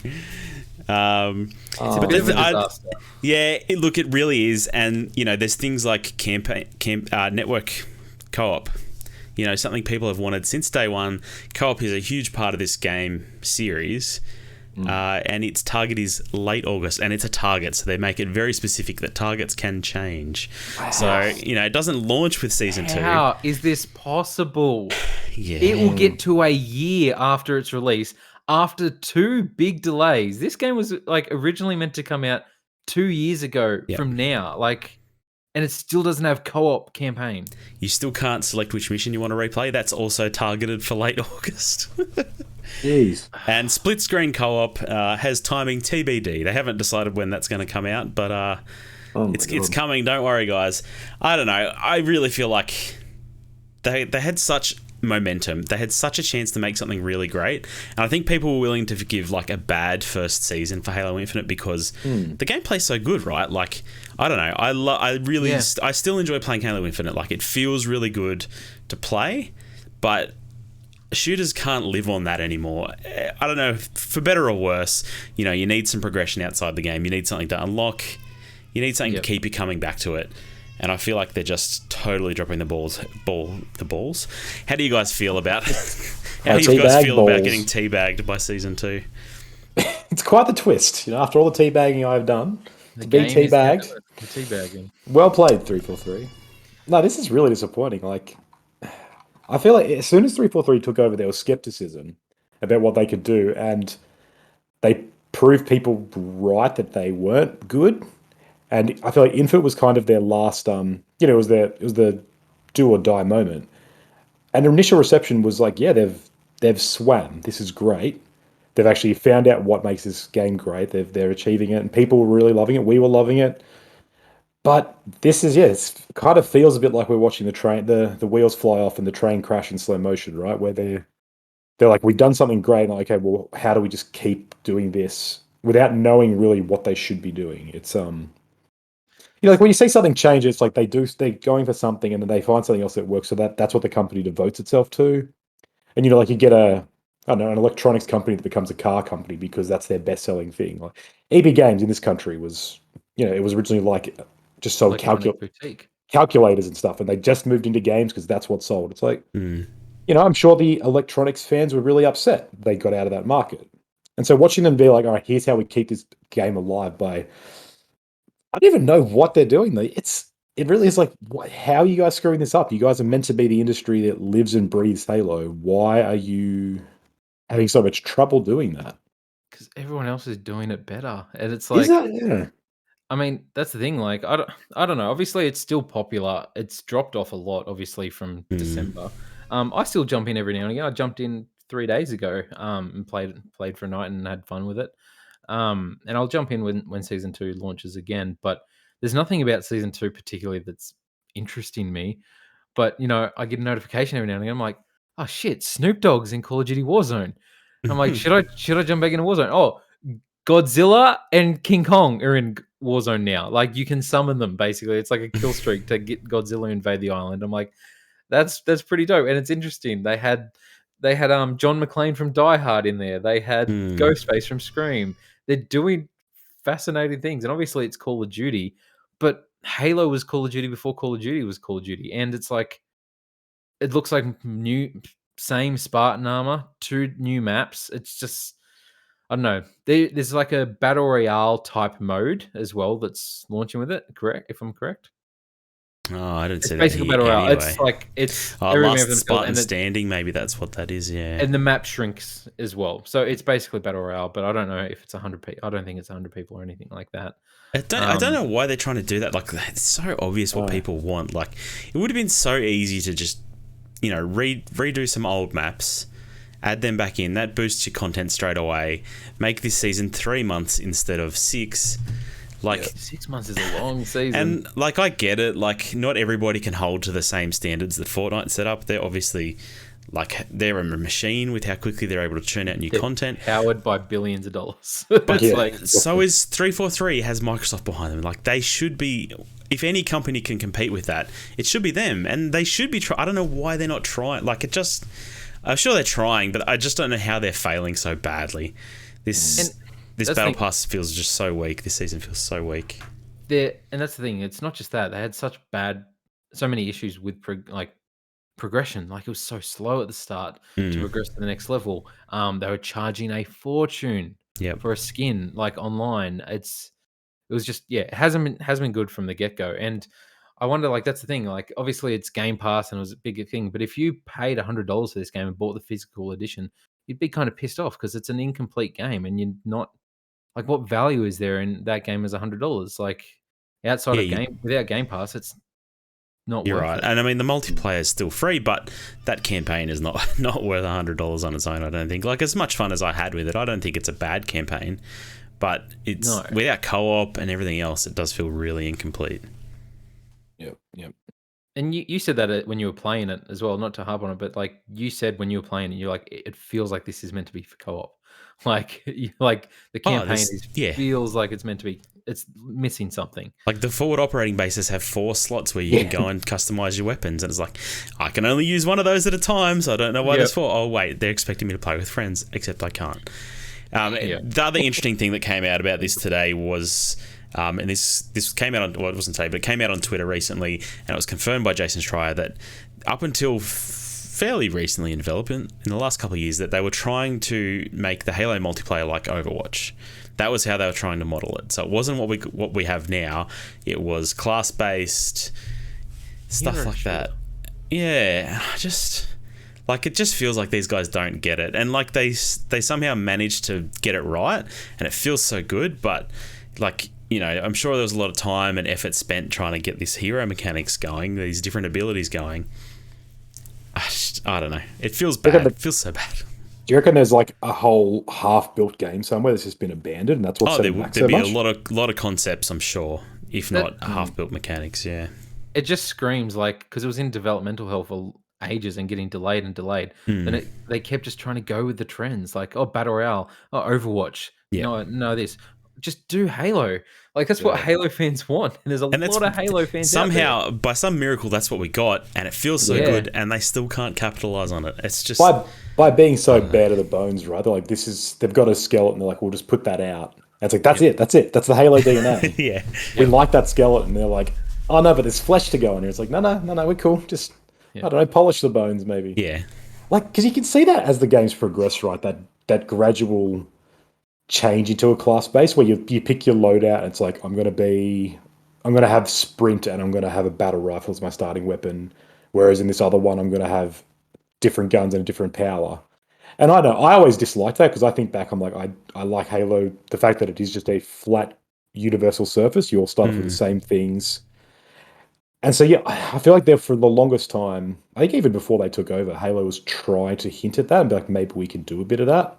It's a bit of a disaster. It really is, and there's things like network co-op. You know, something people have wanted since day one. Co-op is a huge part of this game series. And its target is late August, and it's a target, so they make it very specific that targets can change. Wow. So, you know, it doesn't launch with Season 2. How is this possible? Yeah. It will get to a year after its release, after 2 big delays. This game was like originally meant to come out 2 years ago from now. Like, and it still doesn't have co-op campaign. You still can't select which mission you want to replay. That's also targeted for late August. Jeez. And split screen co-op has timing TBD. They haven't decided when that's going to come out, but it's coming. Don't worry, guys. I don't know. I really feel like they had such momentum. They had such a chance to make something really great, and I think people were willing to forgive like a bad first season for Halo Infinite because the gameplay's so good, right? Like, I don't know. I still enjoy playing Halo Infinite. Like, it feels really good to play, but shooters can't live on that anymore. I don't know, for better or worse. You know, you need some progression outside the game. You need something to unlock. You need something to keep you coming back to it. And I feel like they're just totally dropping the balls. How do you guys feel about about getting teabagged by Season 2? It's quite the twist. You know, after all the teabagging I've done, to be teabagged. Teabagging. Well played, 343. No, this is really disappointing. Like, I feel like as soon as 343 took over, there was skepticism about what they could do, and they proved people right that they weren't good. And I feel like Infinite was kind of their last, it was the do or die moment. And the initial reception was like, yeah, they've swam. This is great. They've actually found out what makes this game great. They're achieving it, and people were really loving it. We were loving it. But this is, it kind of feels a bit like we're watching the train, the wheels fly off and the train crash in slow motion, right? Where they're like, we've done something great, and like, okay, well, how do we just keep doing this without knowing really what they should be doing? It's you know, like when you see something change, it's like they're going for something and then they find something else that works. So that's what the company devotes itself to. And, you know, like you get an electronics company that becomes a car company because that's their best selling thing. Like EB Games in this country was, you know, it was originally like just sold calculators and stuff. And they just moved into games because that's what sold. It's like, you know, I'm sure the electronics fans were really upset they got out of that market. And so watching them be like, all right, here's how we keep this game alive by, I don't even know what they're doing. It really is like, how are you guys screwing this up? You guys are meant to be the industry that lives and breathes Halo. Why are you having so much trouble doing that? Because everyone else is doing it better, and it's like, yeah. I mean, that's the thing. Like, I don't know. Obviously, it's still popular. It's dropped off a lot, obviously, from December. I still jump in every now and again. I jumped in 3 days ago, and played for a night and had fun with it. And I'll jump in when Season 2 launches again. But there's nothing about Season 2 particularly that's interesting me. But, you know, I get a notification every now and again. I'm like, oh shit, Snoop Dogg's in Call of Duty Warzone. I'm like, should I jump back into Warzone? Oh, Godzilla and King Kong are in Warzone now. Like, you can summon them basically. It's like a kill streak to get Godzilla invade the island. I'm like, that's pretty dope, and it's interesting. They had John McClane from Die Hard in there. They had Ghostface from Scream. They're doing fascinating things, and obviously it's Call of Duty, but Halo was Call of Duty before Call of Duty was Call of Duty, and it's like, it looks like same Spartan armor, 2 new maps. It's just, I don't know. There's like a battle royale type mode as well that's launching with it. Correct? If I'm correct. Oh, I didn't see that. Basically battle royale. Anyway. It's like it's last Spartan standing. Maybe that's what that is. Yeah, and the map shrinks as well. So it's basically battle royale. But I don't know if it's 100 people. I don't think it's 100 people or anything like that. I don't know why they're trying to do that. Like, it's so obvious what people want. Like, it would have been so easy to just, you know, redo some old maps, add them back in. That boosts your content straight away. Make this season 3 months instead of 6. Like, 6 months is a long season. And, like, I get it. Like, not everybody can hold to the same standards that Fortnite set up. They're obviously, like, they're a machine with how quickly they're able to churn out new content. Powered by billions of dollars. But so is 343 has Microsoft behind them. Like, they should be, if any company can compete with that, it should be them. And they should be I don't know why they're not trying. Like, I'm sure they're trying, but I just don't know how they're failing so badly. This Battle Pass feels just so weak. This season feels so weak. And that's the thing. It's not just that. They had so many issues with progression. Like, it was so slow at the start to Mm. progress to the next level. They were charging a fortune Yep. for a skin, like, online. It was just, yeah, it hasn't been good from the get go. And I wonder, like, that's the thing. Like, obviously, it's Game Pass and it was a big thing. But if you paid $100 for this game and bought the physical edition, you'd be kind of pissed off because it's an incomplete game, and you're not like, what value is there in that game as $100? Like, outside Yeah, of without Game Pass, it's not you're worth right. it. And I mean, the multiplayer is still free, but that campaign is not worth $100 on its own, I don't think. Like, as much fun as I had with it, I don't think it's a bad campaign. But it's No. without co-op and everything else, it does feel really incomplete. Yep. And you said that when you were playing it as well, not to harp on it, but like you said when you were playing it, you're like, it feels like this is meant to be for co-op. Like, like the campaign feels like it's meant to be. It's missing something. Like, the forward operating bases have 4 slots where you can go and customize your weapons, and it's like, I can only use one of those at a time, so I don't know why there's 4. Oh wait, they're expecting me to play with friends, except I can't. The other interesting thing that came out about this today was, and this came out on, well, it wasn't today, but it came out on Twitter recently, and it was confirmed by Jason Schreier that up until fairly recently in development, in the last couple of years, that they were trying to make the Halo multiplayer like Overwatch. That was how they were trying to model it. So it wasn't what we have now. It was class-based stuff like that. Yeah, like, it just feels like these guys don't get it, and like they somehow managed to get it right, and it feels so good. But like, you know, I'm sure there was a lot of time and effort spent trying to get this hero mechanics going, these different abilities going. I don't know. It feels bad. It feels so bad. Do you reckon there's like a whole half-built game somewhere that's just been abandoned, and that's what's there'd be a lot of concepts, I'm sure, if not half-built mechanics. Yeah, it just screams like, because it was in developmental hell for ages and getting delayed and delayed. Then they kept just trying to go with the trends, like, oh, Battle Royale, oh, Overwatch, no, this. Just do Halo. Like, that's what Halo fans want. And there's a lot of Halo fans somehow, out there. by some miracle, that's what we got, and it feels so good, and they still can't capitalize on it. It's just by being so bare to the bones, right? They're like, they've got a skeleton. They're like, we'll just put that out. And it's like, that's it. That's the Halo DNA. Yeah, we like that skeleton. They're like, oh no, but there's flesh to go in here. It's like, no, we're cool. Just I don't know, polish the bones maybe. Yeah, like, because you can see that as the games progress, right? That gradual change into a class base where you pick your loadout, and it's like, I'm gonna have sprint, and I'm gonna have a battle rifle as my starting weapon, whereas in this other one I'm gonna have different guns and a different power. And I know I always disliked that, because I think back, I'm like, I like Halo, the fact that it is just a flat universal surface. You all start off with the same things. And so, yeah, I feel like for the longest time, I think even before they took over, Halo was trying to hint at that and be like, maybe we can do a bit of that.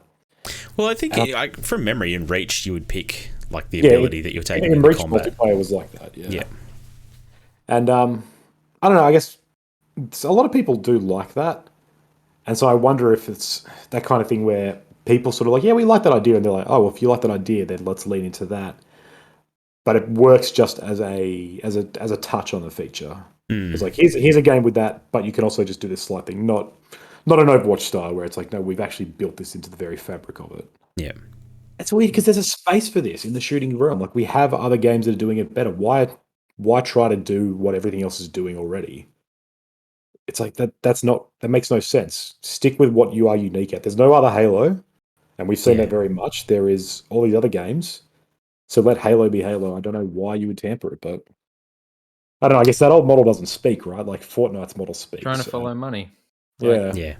Well, I think from memory, in Reach, you would pick like the ability that you're taking in Reach combat. Multiplayer was like that, yeah. And I don't know, I guess a lot of people do like that. And so I wonder if it's that kind of thing where people sort of like, yeah, we like that idea, and they're like, oh, well, if you like that idea, then let's lean into that. But it works just as a touch on the feature. It's like, here's a game with that, but you can also just do this slight thing, not an Overwatch style where it's like, no, we've actually built this into the very fabric of it. Yeah. It's weird because there's a space for this in the shooting realm. Like, we have other games that are doing it better. Why try to do what everything else is doing already? It's like that makes no sense. Stick with what you are unique at. There's no other Halo, and we've seen that very much. There is all these other games. So let Halo be Halo. I don't know why you would tamper it, but I don't know. I guess that old model doesn't speak, right? Like, Fortnite's model speaks. Trying to follow money. Yeah.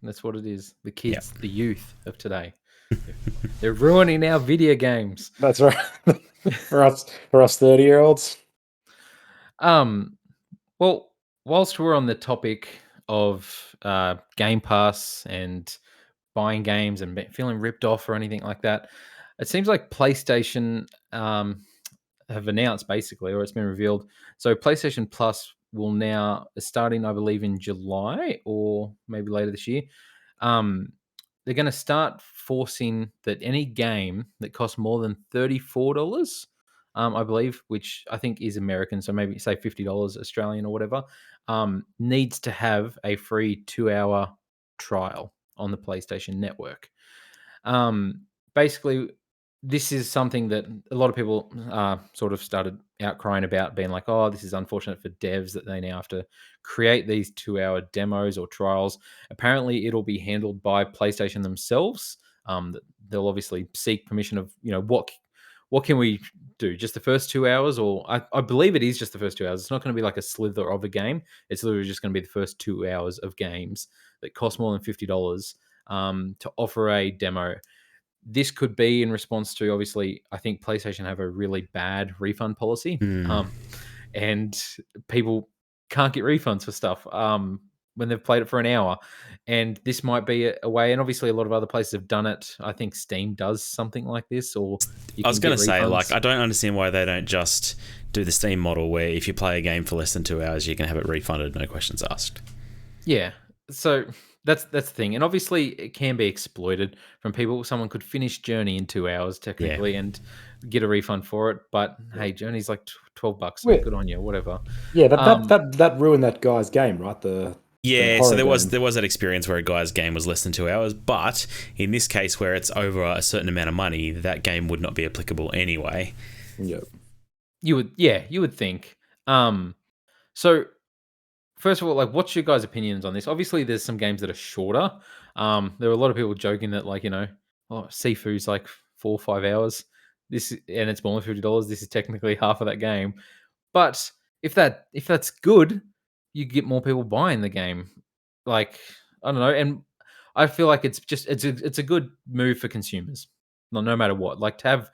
That's what it is. The kids, the youth of today. They're ruining our video games. That's right. for us 30-year-olds. Well, whilst we're on the topic of Game Pass and buying games and feeling ripped off or anything like that, it seems like PlayStation have announced, basically, or it's been revealed. So PlayStation Plus will now, starting, I believe, in July or maybe later this year, they're going to start forcing that any game that costs more than $34, I believe, which I think is American, so maybe say $50 Australian or whatever, needs to have a free 2-hour trial on the PlayStation Network. Basically, this is something that a lot of people sort of started outcrying about, being like, oh, this is unfortunate for devs that they now have to create these 2-hour demos or trials. Apparently, it'll be handled by PlayStation themselves. They'll obviously seek permission of, what can we do? Just the first 2 hours? Or I believe it is just the first 2 hours. It's not going to be like a slither of a game. It's literally just going to be the first 2 hours of games that cost more than $50 to offer a demo. This could be in response to, obviously, I think PlayStation have a really bad refund policy, and people can't get refunds for stuff when they've played it for an hour. And this might be a way, and obviously a lot of other places have done it. I think Steam does something like this, or I was going to say, I don't understand why they don't just do the Steam model where if you play a game for less than 2 hours, you can have it refunded, no questions asked. Yeah, so that's the thing, and obviously it can be exploited from people. Someone could finish Journey in 2 hours technically and get a refund for it, but hey, Journey's like $12. So good on you, whatever. Yeah, that ruined that guy's game, right? So there was that experience where a guy's game was less than 2 hours, but in this case where it's over a certain amount of money, that game would not be applicable anyway. Yep. You would think. So first of all, like, what's your guys' opinions on this? Obviously, there's some games that are shorter. There are a lot of people joking that, like, Sifu's like 4 or 5 hours. And it's more than $50. This is technically half of that game. But if that's good, you get more people buying the game. Like, I don't know, and I feel like it's a good move for consumers, no matter what. Like, to have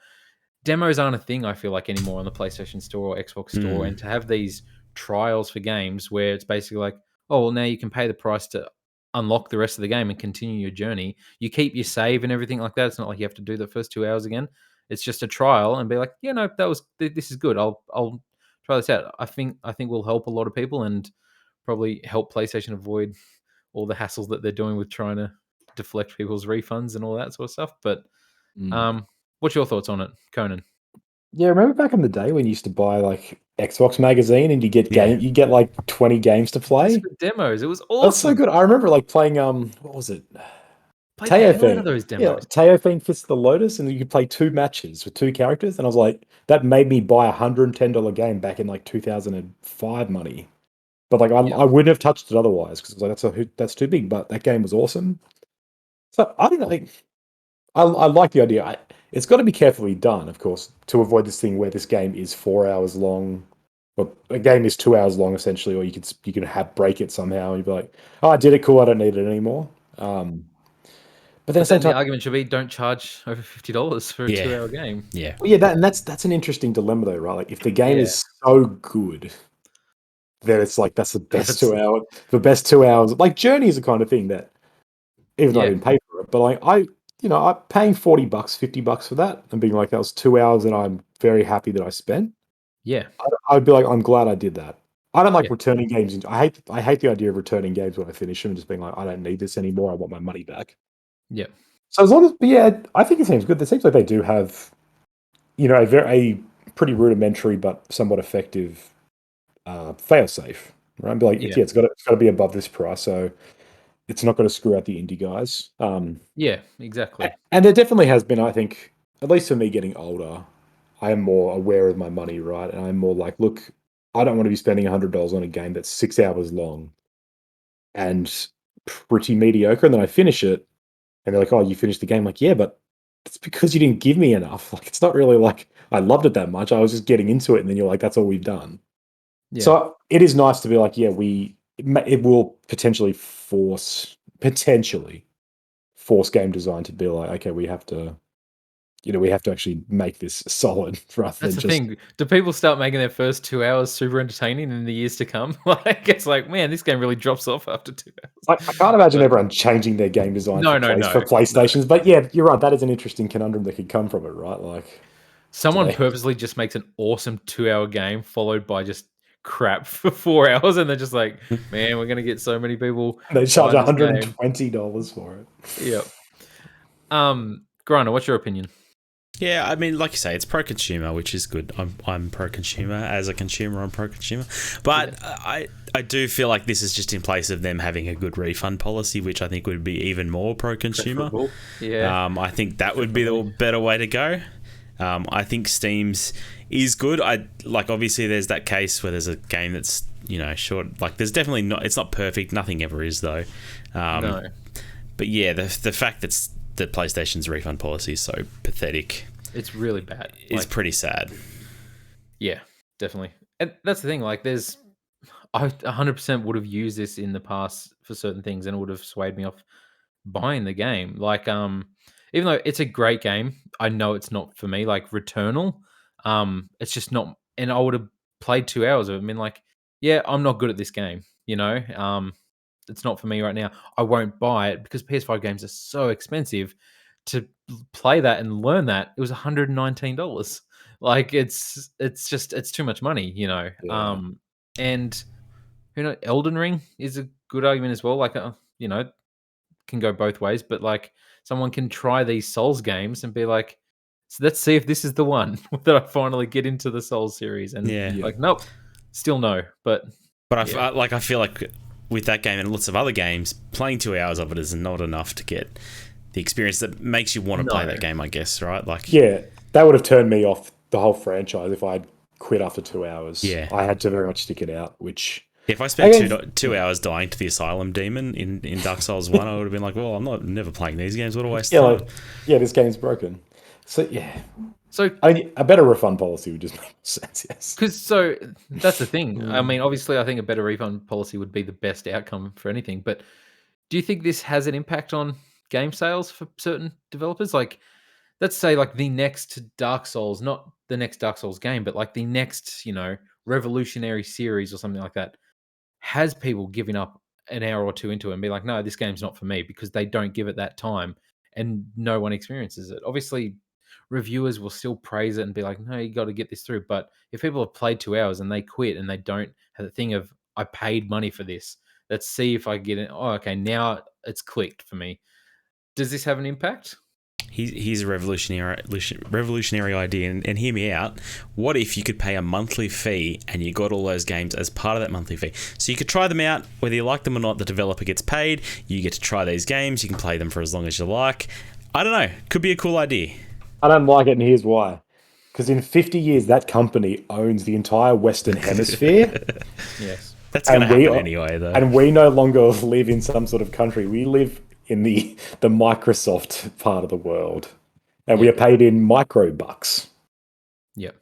demos aren't a thing, I feel like, anymore on the PlayStation Store or Xbox Store, and to have these trials for games where it's basically like, oh, well, now you can pay the price to unlock the rest of the game and continue your journey. You keep your save and everything like that. It's not like you have to do the first 2 hours again. It's just a trial and be like, yeah, no, this is good. I'll try this out. I think will help a lot of people and probably help PlayStation avoid all the hassles that they're doing with trying to deflect people's refunds and all that sort of stuff. But what's your thoughts on it, Conan? Yeah, remember back in the day when you used to buy like Xbox magazine and you get like 20 games to play? Demos. It was awesome. That's so good. I remember like playing what was it? Teofing. Those demos. Yeah, Teofing Fist of the Lotus, and you could play 2 matches with 2 characters, and I was like, that made me buy a $110 game back in like 2005 money. But like I wouldn't have touched it otherwise because I was like, that's too big. But that game was awesome. So I think I like the idea. It's got to be carefully done, of course, to avoid this thing where this game is 4 hours long. Well, a game is 2 hours long essentially, or you can break it somehow and you'd be like, oh, I did it, cool, I don't need it anymore. But then the argument should be don't charge over $50 for a 2 hour game. Yeah. Well, yeah, that's an interesting dilemma though, right? Like if the game is so good, then it's like that's the best 2 hours. The best 2 hours. Like Journey is the kind of thing that, even though I didn't pay for it, but like I'm paying $40, $50 for that and being like, that was 2 hours and I'm very happy that I spent. Yeah. I'd be like, I'm glad I did that. I don't like returning games. I hate the idea of returning games when I finish them and just being like, I don't need this anymore. I want my money back. Yeah. So as long as, I think it seems good. It seems like they do have, a pretty rudimentary but somewhat effective fail-safe, right? Be like, it's got to be above this price, so it's not going to screw out the indie guys. Yeah, exactly. And there definitely has been, I think, at least for me getting older, I am more aware of my money, right? And I'm more like, look, I don't want to be spending $100 on a game that's 6 hours long and pretty mediocre, and then I finish it, and they're like, oh, you finished the game. I'm like, yeah, but it's because you didn't give me enough. Like, it's not really like I loved it that much. I was just getting into it, and then you're like, that's all we've done. Yeah. So it is nice to be like, yeah, it will potentially force game design to be like, okay, we have to actually make this solid rather than just... That's the thing. Do people start making their first 2 hours super entertaining in the years to come? Like, it's like, man, this game really drops off after 2 hours. I can't imagine everyone changing their game design for PlayStations. No. But yeah, you're right. That is an interesting conundrum that could come from it, right? Like, someone purposely just makes an awesome 2 hour game followed by just crap for 4 hours, and they're just like, man, we're gonna get so many people. They charge $120 for it. Yep. Grinder, what's your opinion? Yeah, I mean, like you say, it's pro-consumer, which is good. I'm pro-consumer. As a consumer, I'm pro-consumer. But I do feel like this is just in place of them having a good refund policy, which I think would be even more pro-consumer. Yeah. I think that would be the better way to go. I think Steam's is good. Obviously there's that case where there's a game that's short. Like there's definitely not. It's not perfect. Nothing ever is though. No. But yeah, the fact that PlayStation's refund policy is so pathetic. It's really bad. It's pretty sad. Yeah, definitely. And that's the thing. Like, I 100% would have used this in the past for certain things, and it would have swayed me off buying the game. Like, even though it's a great game, I know it's not for me. Like Returnal, it's just not. And I would have played 2 hours of it and been like, yeah, I'm not good at this game. It's not for me right now. I won't buy it because PS5 games are so expensive. To play that and learn that, it was $119. Like it's too much money, Yeah. And Elden Ring is a good argument as well. Like can go both ways, but like someone can try these Souls games and be like, so let's see if this is the one that I finally get into the Souls series. And like, nope, still no. But I feel like with that game and lots of other games, playing 2 hours of it is not enough to get the experience that makes you want to play that game, I guess, right? Like, yeah, that would have turned me off the whole franchise if I'd quit after 2 hours. Yeah, I had to very much stick it out. Which if I spent 2 hours dying to the Asylum Demon in Dark Souls 1, I would have been like, well, I'm never playing these games. What a waste of time. This game's broken. So yeah. So a better refund policy would just make sense, yes. Because that's the thing. I mean, obviously, I think a better refund policy would be the best outcome for anything. But do you think this has an impact on game sales for certain developers? Like, let's say, like the next Dark Souls, not the next Dark Souls game, but like the next, revolutionary series or something like that, has people giving up an hour or two into it and be like, no, this game's not for me because they don't give it that time and no one experiences it. Obviously, reviewers will still praise it and be like, no, you got to get this through. But if people have played 2 hours and they quit and they don't have the thing of, I paid money for this, let's see if I get it. Oh, okay, now it's clicked for me. Does this have an impact? Here's a revolutionary idea, and hear me out. What if you could pay a monthly fee and you got all those games as part of that monthly fee? So you could try them out, whether you like them or not, the developer gets paid, you get to try these games, you can play them for as long as you like. I don't know, could be a cool idea. I don't like it, and here's why. Because in 50 years, that company owns the entire Western Hemisphere. Yes. That's going to happen anyway, though. And we no longer live in some sort of country. We live in the Microsoft part of the world. And we are paid in micro-bucks. Yeah.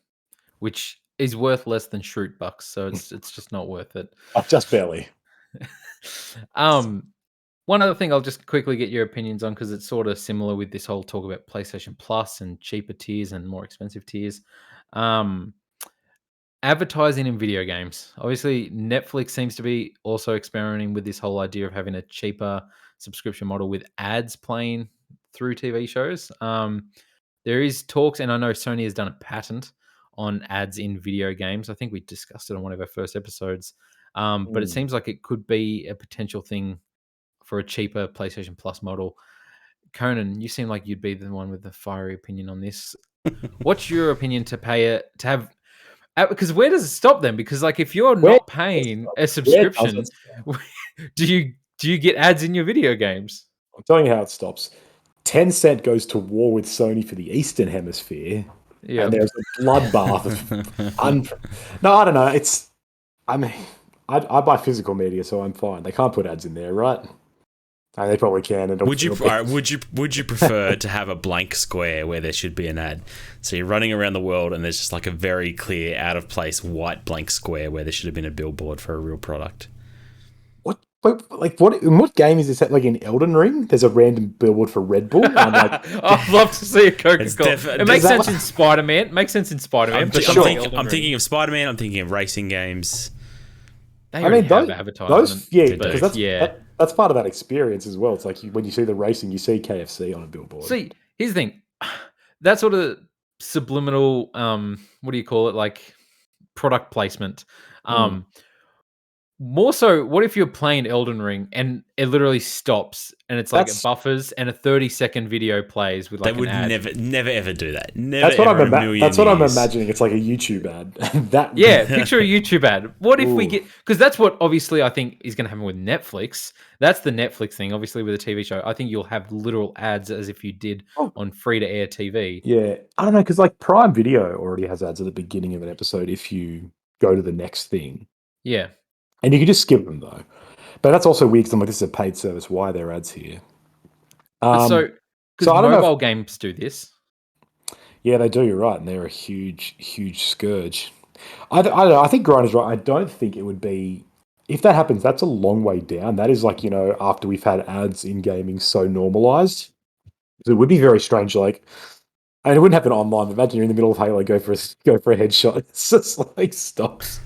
Which is worth less than Shroot bucks, so it's just not worth it. Just barely. One other thing I'll just quickly get your opinions on, because it's sort of similar with this whole talk about PlayStation Plus and cheaper tiers and more expensive tiers. Advertising in video games. Obviously, Netflix seems to be also experimenting with this whole idea of having a cheaper subscription model with ads playing through TV shows. There is talks, and I know Sony has done a patent on ads in video games. I think we discussed it on one of our first episodes. But it seems like it could be a potential thing for a cheaper PlayStation Plus model. Conan, you seem like you'd be the one with the fiery opinion on this. What's your opinion to have? Because where does it stop then? Because like if you're not paying a subscription, do you get ads in your video games? I'm telling you how it stops. Tencent goes to war with Sony for the Eastern Hemisphere. Yeah, and there's a bloodbath. No, I don't know. I buy physical media, so I'm fine. They can't put ads in there, right? They probably can. Would you prefer to have a blank square where there should be an ad? So you're running around the world and there's just like a very clear, out of place, white blank square where there should have been a billboard for a real product. What in what game is this? Like in Elden Ring, there's a random billboard for Red Bull. I'm like, I'd love to see a Coca-Cola. It makes sense in Spider-Man. I'm thinking of Spider-Man. I'm thinking of racing games. They have advertisement. That's part of that experience as well. It's like when you see the racing, you see KFC on a billboard. See, here's the thing. That sort of subliminal, what do you call it? Like product placement. More so, what if you're playing Elden Ring and it literally stops and it's like it That's buffers and a 30-second video plays with They like an would ad? never ever do that. Never that's what ever I'm. in a million That's what I'm years. imagining. It's like a YouTube ad. that Yeah, picture a YouTube ad. What if we Ooh. get, because that's what obviously I think is going to happen with Netflix. That's the Netflix thing. Obviously, with a TV show, I think you'll have literal ads as if you did Oh. on free to air TV. Yeah, I don't know because like Prime Video already has ads at the beginning of an episode if you go to the next thing, Yeah. and you can just skip them though. But that's also weird because I'm like, this is a paid service. Why are there ads here? But so, So because I don't know if- mobile games do this. Yeah, they do. You're right, and they're a huge scourge. I don't know. I think Grinder's right. I don't think it would be if that happens. That's a long way down. That is like after we've had ads in gaming so normalized, it would be very strange. Like, and it wouldn't happen online. But imagine you're in the middle of Halo, go for a headshot. It's just like stops,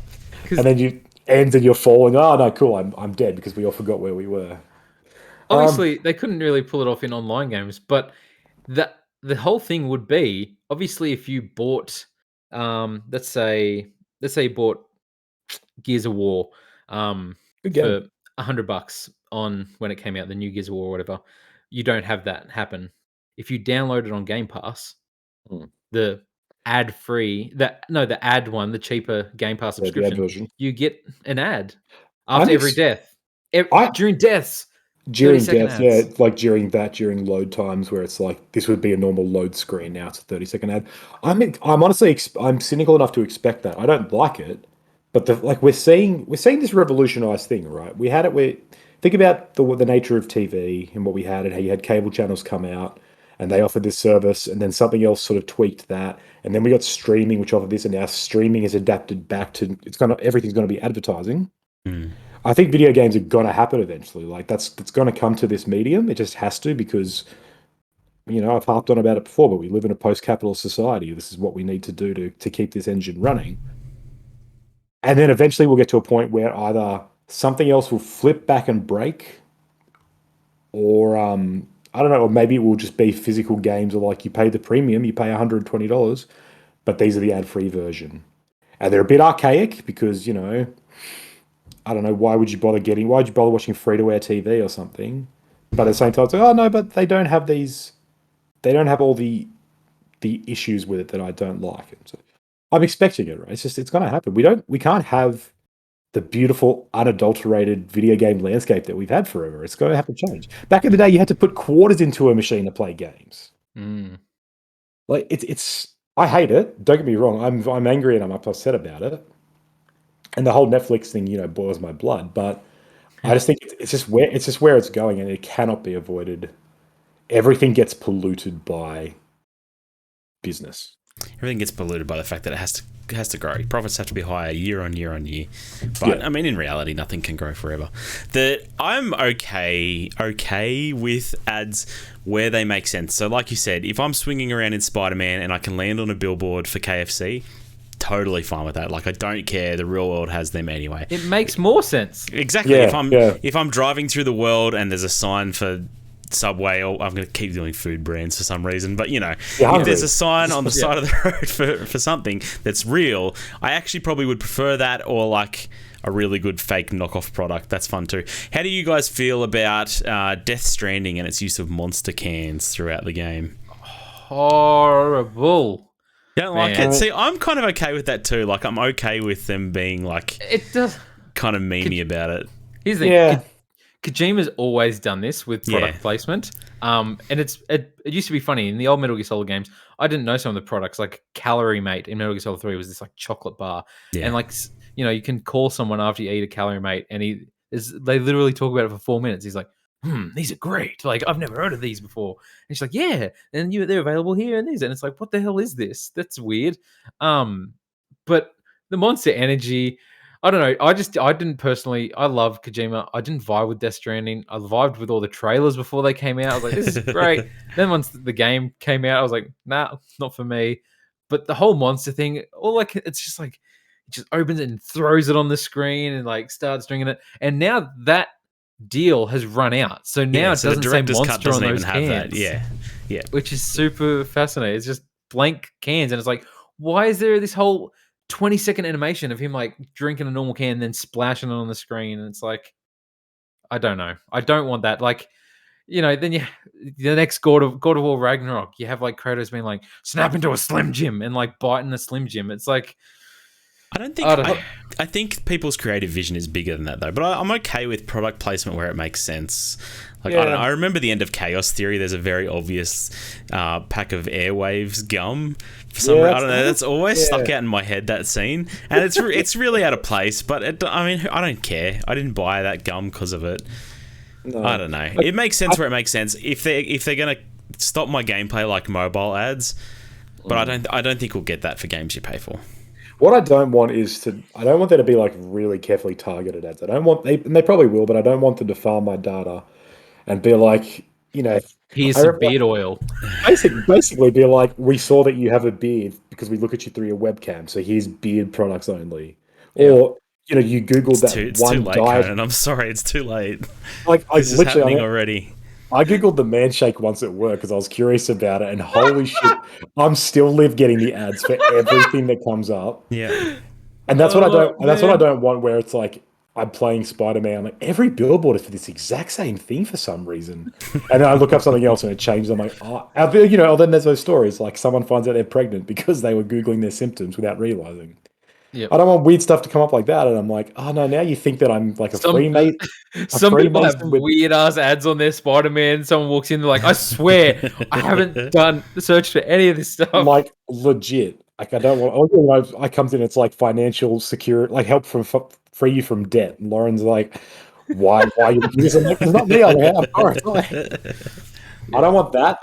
'Cause- and then you end and you're falling. Oh no, cool. I'm dead because we all forgot where we were. Obviously, they couldn't really pull it off in online games, but the whole thing would be obviously if you bought, let's say you bought Gears of War, Good game. for $100 on when it came out, the new Gears of War or whatever. You don't have that happen. If you download it on Game Pass, Hmm. the ad free, the ad one, the cheaper Game Pass Yeah, the ad subscription, version. you get an ad I'm after every ex- death. I- During deaths. During 30-second death, yeah, ads. like during load times where it's like this would be a normal load screen. Now it's a 30-second ad. I'm honestly I'm cynical enough to expect that. I don't like it, but we're seeing this revolutionized thing, right? We had it where think about the nature of TV and what we had and how you had cable channels come out and they offered this service and then something else sort of tweaked that and then we got streaming which offered this and now streaming is adapted back to everything's going to be advertising. Mm. I think video games are going to happen eventually. Like it's going to come to this medium. It just has to because, I've harped on about it before, but we live in a post-capitalist society. This is what we need to do to keep this engine running. And then eventually we'll get to a point where either something else will flip back and break or, I don't know, or maybe it will just be physical games or like you pay the premium, you pay $120, but these are the ad-free version. And they're a bit archaic because, I don't know, why would you bother watching free-to-air TV or something? But at the same time, it's like, oh no, but they don't have all the issues with it that I don't like. And so I'm expecting it, right? It's going to happen. We can't have the beautiful, unadulterated video game landscape that we've had forever. It's going to have to change. Back in the day, you had to put quarters into a machine to play games. Mm. Like I hate it. Don't get me wrong. I'm angry and I'm upset about it. And the whole Netflix thing, boils my blood. But I just think it's just where it's going, and it cannot be avoided. Everything gets polluted by business. Everything gets polluted by the fact that it has to grow. Profits have to be higher year on year on year. But Yeah. I mean, in reality, nothing can grow forever. I'm okay with ads where they make sense. So, like you said, if I'm swinging around in Spider-Man and I can land on a billboard for KFC, totally fine with that. Like, I don't care. The real world has them anyway. It makes more sense. Exactly. Yeah, If I'm driving through the world and there's a sign for Subway, or I'm going to keep doing food brands for some reason, but if there's a sign on the side of the road for something that's real, I actually probably would prefer that, or like a really good fake knockoff product. That's fun too. How do you guys feel about Death Stranding and its use of monster cans throughout the game? Horrible. Don't like Man. it. See, I'm kind of okay with that too. Like, I'm okay with them being like It does. kind of memey about it. Here's the thing. Yeah. Kojima's always done this with product Yeah. placement. And it used to be funny in the old Metal Gear Solid games. I didn't know some of the products, like Calorie Mate in Metal Gear Solid 3 was this like chocolate bar, Yeah. and like you can call someone after you eat a Calorie Mate, and they literally talk about it for 4 minutes. He's like, these are great. Like, I've never heard of these before. And she's like, yeah, and they're available here and these, and it's like, what the hell is this? That's weird. But the Monster Energy, I don't know. I didn't personally. I love Kojima. I didn't vibe with Death Stranding. I vibed with all the trailers before they came out. I was like, this is great. Then once the game came out, I was like, nah, not for me. But the whole monster thing, it's just like, it just opens it and throws it on the screen and like starts drinking it. And now that deal has run out, so now it so doesn't the say director's cut monster doesn't on even those have cans. that. Yeah. Which is super fascinating. It's just blank cans, and it's like, why is there this whole 20-second animation of him like drinking a normal can, then splashing it on the screen, and it's like, I don't know. I don't want that. Like, then the next God of War Ragnarok, you have like Kratos being like, snap into a Slim Jim and like biting a Slim Jim. It's like, I think people's creative vision is bigger than that though. But I'm okay with product placement where it makes sense. Like I remember the end of Chaos Theory. There's a very obvious pack of Airwaves gum. For some reason, I don't know. That's always stuck out in my head, that scene, and it's really out of place. But I don't care. I didn't buy that gum because of it. No. I don't know. It makes sense where it makes sense. If they're gonna stop my gameplay like mobile ads, but I don't think we'll get that for games you pay for. What I don't want is I don't want there to be like really carefully targeted ads. I don't want and they probably will, but I don't want them to farm my data and be like, here's some beard oil. Basically be like, we saw that you have a beard because we look at you through your webcam, so here's beard products only. Yeah. Or you Googled it's too late, Conan. I'm sorry, it's too late. Like this is happening already. I Googled the man shake once at work because I was curious about it, and holy shit, I'm still getting the ads for everything that comes up. Yeah, and that's what I don't. And that's what I don't want. Where it's like I'm playing Spider-Man, like every billboard is for this exact same thing for some reason, and then I look up something else and it changes. I'm like, then there's those stories like someone finds out they're pregnant because they were Googling their symptoms without realizing. Yep. I don't want weird stuff to come up like that, and I'm like, oh no, now you think that I'm like a Freemason. Some people have weird ass ads on their Spider-Man. Someone walks in, they're like, I swear, I haven't done search for any of this stuff. Like legit, like I don't want. I comes in, it's like financial security, like help from free you from debt. And Lauren's like, why you using it? It's not me. I'm sorry. I don't want that.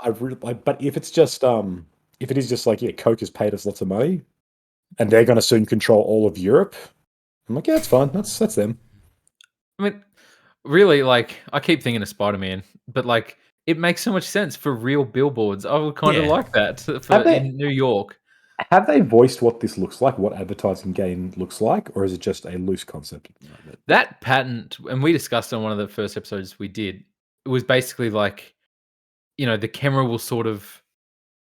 But if it's just if it is just like Coke has paid us lots of money, and they're going to soon control all of Europe, I'm like, yeah, it's fine. That's them. I mean, really, like, I keep thinking of Spider-Man, but like, it makes so much sense for real billboards. I would kind of like that in New York. Have they voiced what this looks like, what advertising game looks like, or is it just a loose concept at the moment? That patent, and we discussed on one of the first episodes we did, it was basically like, the camera will sort of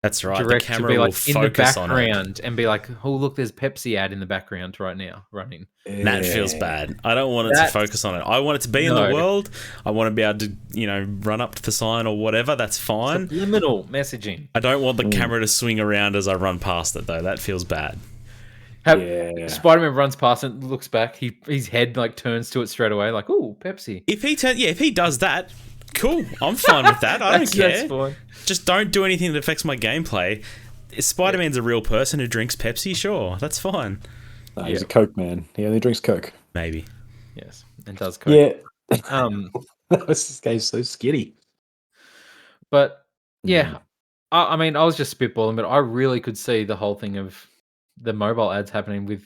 That's right. direct The camera to be like will in the focus on it. background and be like, oh, look, there's Pepsi ad in the background right now running. That feels bad. I don't want it to focus on it. I want it to be in the world. I want to be able to, run up to the sign or whatever. That's fine. Subliminal messaging. I don't want the camera to swing around as I run past it, though. That feels bad. Spider-Man runs past it, looks back. His head like turns to it straight away, like, "Oh, Pepsi." If he does that, cool. I'm fine with that. I don't care. That's fine. Just don't do anything that affects my gameplay. If Spider-Man's a real person who drinks Pepsi, sure, that's fine. No, he's a Coke man. He only drinks Coke. Maybe. Yes, and does Coke. Yeah. This guy's so skitty. But yeah, I mean, I was just spitballing, but I really could see the whole thing of the mobile ads happening with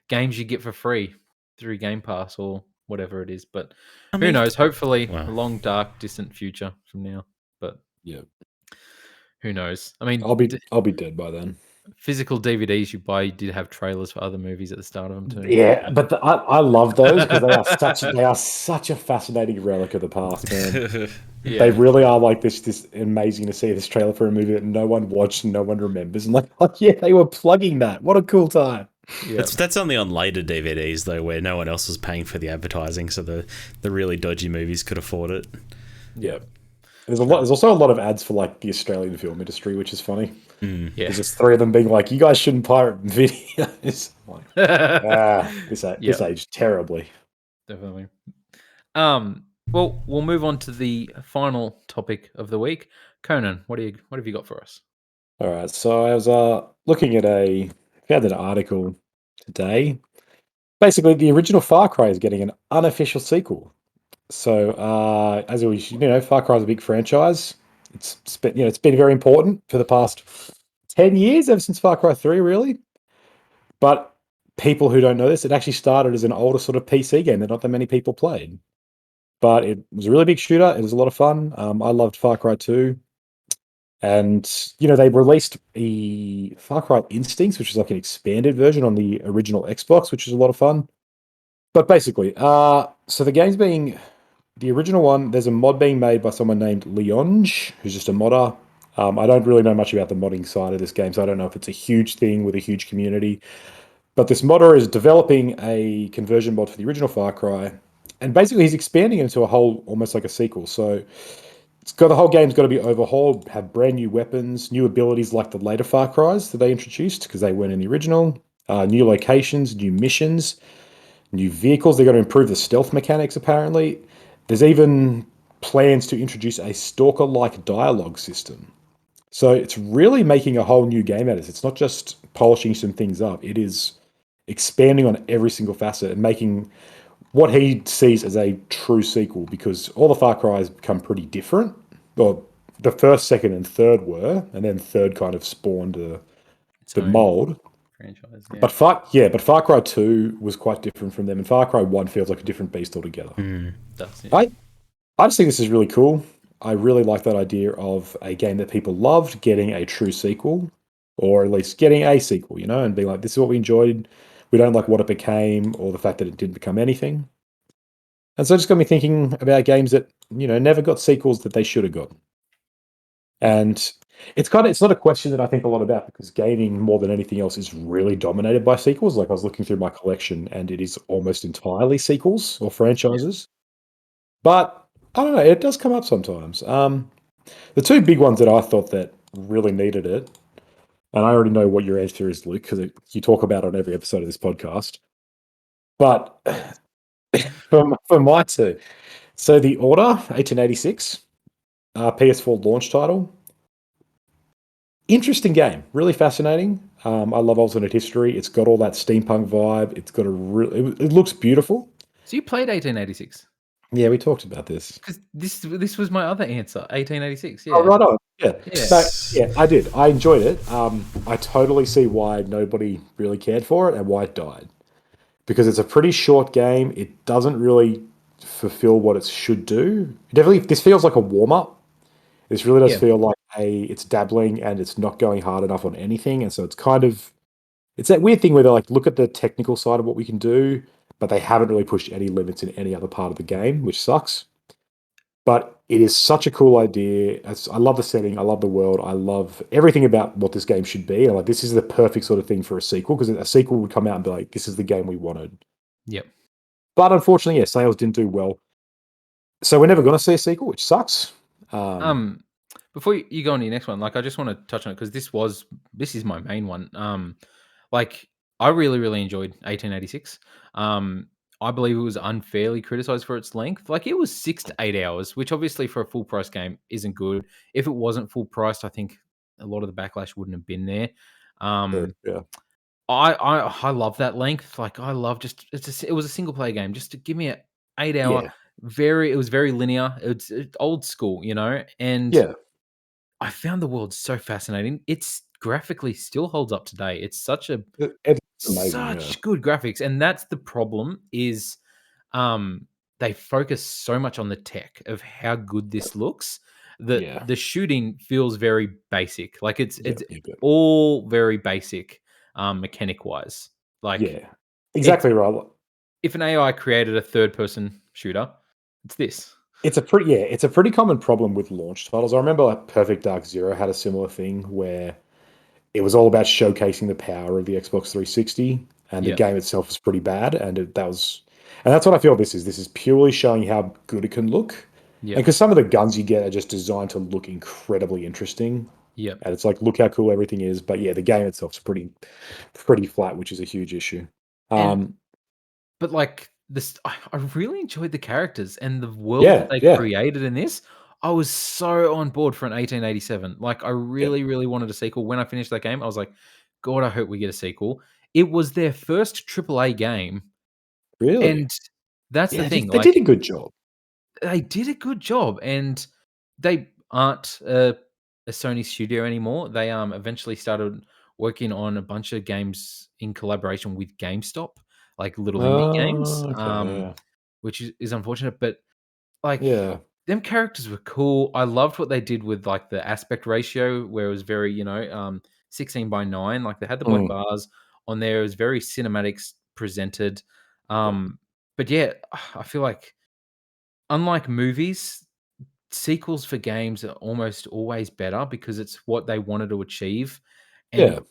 games you get for free through Game Pass or whatever it is. But who knows? Hopefully, a long, dark, distant future from now. But who knows? I mean, I'll be dead by then. Physical DVDs you buy did have trailers for other movies at the start of them too. Yeah, but I love those because they are such a fascinating relic of the past, man. They really are like this amazing to see this trailer for a movie that no one watched and no one remembers. And they were plugging that. What a cool time. Yeah. That's only on later DVDs though, where no one else was paying for the advertising, so the really dodgy movies could afford it. Yeah. There's also a lot of ads for like the Australian film industry, which is funny. Yeah. There's just three of them being like, you guys shouldn't pirate videos. Like, this aged terribly. Definitely. Well, we'll move on to the final topic of the week. Conan, what have you got for us? All right. So I was looking at found an article today. Basically, the original Far Cry is getting an unofficial sequel. So, as always, Far Cry is a big franchise. It's been very important for the past 10 years, ever since Far Cry 3, really. But people who don't know this, it actually started as an older sort of PC game that not that many people played. But it was a really big shooter. It was a lot of fun. I loved Far Cry 2. And, they released a Far Cry Instincts, which is like an expanded version on the original Xbox, which is a lot of fun. But basically, so the game's being... The original one, there's a mod being made by someone named Leonge, who's just a modder. I don't really know much about the modding side of this game, so I don't know if it's a huge thing with a huge community. But this modder is developing a conversion mod for the original Far Cry, and basically he's expanding it into a whole, almost like a sequel. So it's got the whole game's got to be overhauled, have brand new weapons, new abilities like the later Far Cries that they introduced because they weren't in the original. New locations, new missions, new vehicles. They're going to improve the stealth mechanics. Apparently, there's even plans to introduce a stalker-like dialogue system. So it's really making a whole new game out of this. It's not just polishing some things up. It is expanding on every single facet and making what he sees as a true sequel because all the Far Cry's become pretty different. Well, the first, second, and third were, and then third kind of spawned the mold. Franchise, But Far Cry 2 was quite different from them, and Far Cry 1 feels like a different beast altogether. Does, yeah. I just think this is really cool. I really like that idea of a game that people loved getting a true sequel, or at least getting a sequel, and being like, this is what we enjoyed. We don't like what it became, or the fact that it didn't become anything. And so it just got me thinking about games that, never got sequels that they should have got. And it's not a question that I think a lot about because gaming more than anything else is really dominated by sequels. Like I was looking through my collection and it is almost entirely sequels or franchises. But I don't know, it does come up sometimes. The two big ones that I thought that really needed it, and I already know what your answer is, Luke, because you talk about it on every episode of this podcast. But for my two, so The Order, 1886, PS4 launch title. Interesting game, really fascinating. I love alternate history. It's got all that steampunk vibe. It's got it looks beautiful. So you played 1886? Yeah, we talked about this. Because this was my other answer, 1886. Yeah. Oh, right on. Yeah. Yeah. No, yeah, I did. I enjoyed it. I totally see why nobody really cared for it and why it died. Because it's a pretty short game. It doesn't really fulfill what it should do. Definitely, this feels like a warm up. This really does feel like it's dabbling and it's not going hard enough on anything. And so it's that weird thing where they're like, look at the technical side of what we can do, but they haven't really pushed any limits in any other part of the game, which sucks. But it is such a cool idea. I love the setting. I love the world. I love everything about what this game should be. And like, this is the perfect sort of thing for a sequel because a sequel would come out and be like, this is the game we wanted. Yep. But unfortunately, sales didn't do well. So we're never going to see a sequel, which sucks. Before you go on to your next one, like I just want to touch on it because this is my main one. Like I really, really enjoyed 1886. I believe it was unfairly criticized for its length. Like it was 6 to 8 hours, which obviously for a full price game isn't good. If it wasn't full priced, I think a lot of the backlash wouldn't have been there. Yeah. I love that length. Like I love it was a single player game. Just to give me an 8 hour, it was very linear. It's old school, and Yeah. I found the world so fascinating. It's graphically still holds up today. It's such It's amazing. such good graphics, and that's the problem is they focus so much on the tech of how good this looks that the shooting feels very basic. Like it's all very basic mechanic wise. Like exactly right. If an AI created a third person shooter, it's this. It's a pretty common problem with launch titles. I remember like Perfect Dark Zero had a similar thing where it was all about showcasing the power of the Xbox 360, and the game itself was pretty bad. And that's what I feel this is. This is purely showing how good it can look. Yeah. And because some of the guns you get are just designed to look incredibly interesting. Yeah. And it's like, look how cool everything is. But yeah, the game itself's pretty flat, which is a huge issue. But like I really enjoyed the characters and the world that they created in this. I was so on board for an 1887. Like I really, really wanted a sequel. When I finished that game, I was like, God, I hope we get a sequel. It was their first AAA game. Really? And that's the thing. They did a good job. They did a good job. And they aren't a Sony studio anymore. They eventually started working on a bunch of games in collaboration with GameStop, like little indie games, which is unfortunate. But like, them characters were cool. I loved what they did with like the aspect ratio, where it was very, 16:9. Like they had the black bars on there. It was very cinematic presented. But yeah, I feel like unlike movies, sequels for games are almost always better because it's what they wanted to achieve. And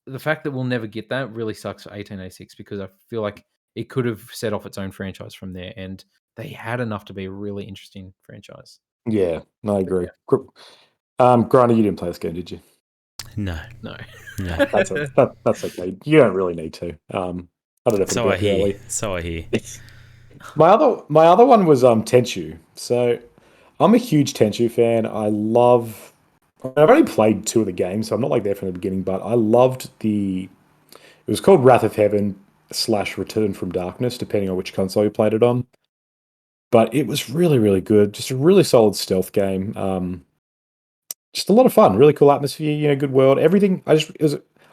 the fact that we'll never get that really sucks for 1886 because I feel like it could have set off its own franchise from there, and they had enough to be a really interesting franchise. Yeah, no, I agree. Granted, you didn't play this game, did you? No. That's okay. You don't really need to. I don't know if So I hear. My other one was Tenchu. So I'm a huge Tenchu fan. I've only played 2 of the games, so I'm not like there from the beginning, but I loved it was called Wrath of Heaven / Return from Darkness, depending on which console you played it on. But it was really, really good. Just a really solid stealth game. Just a lot of fun. Really cool atmosphere. Good world. Everything. I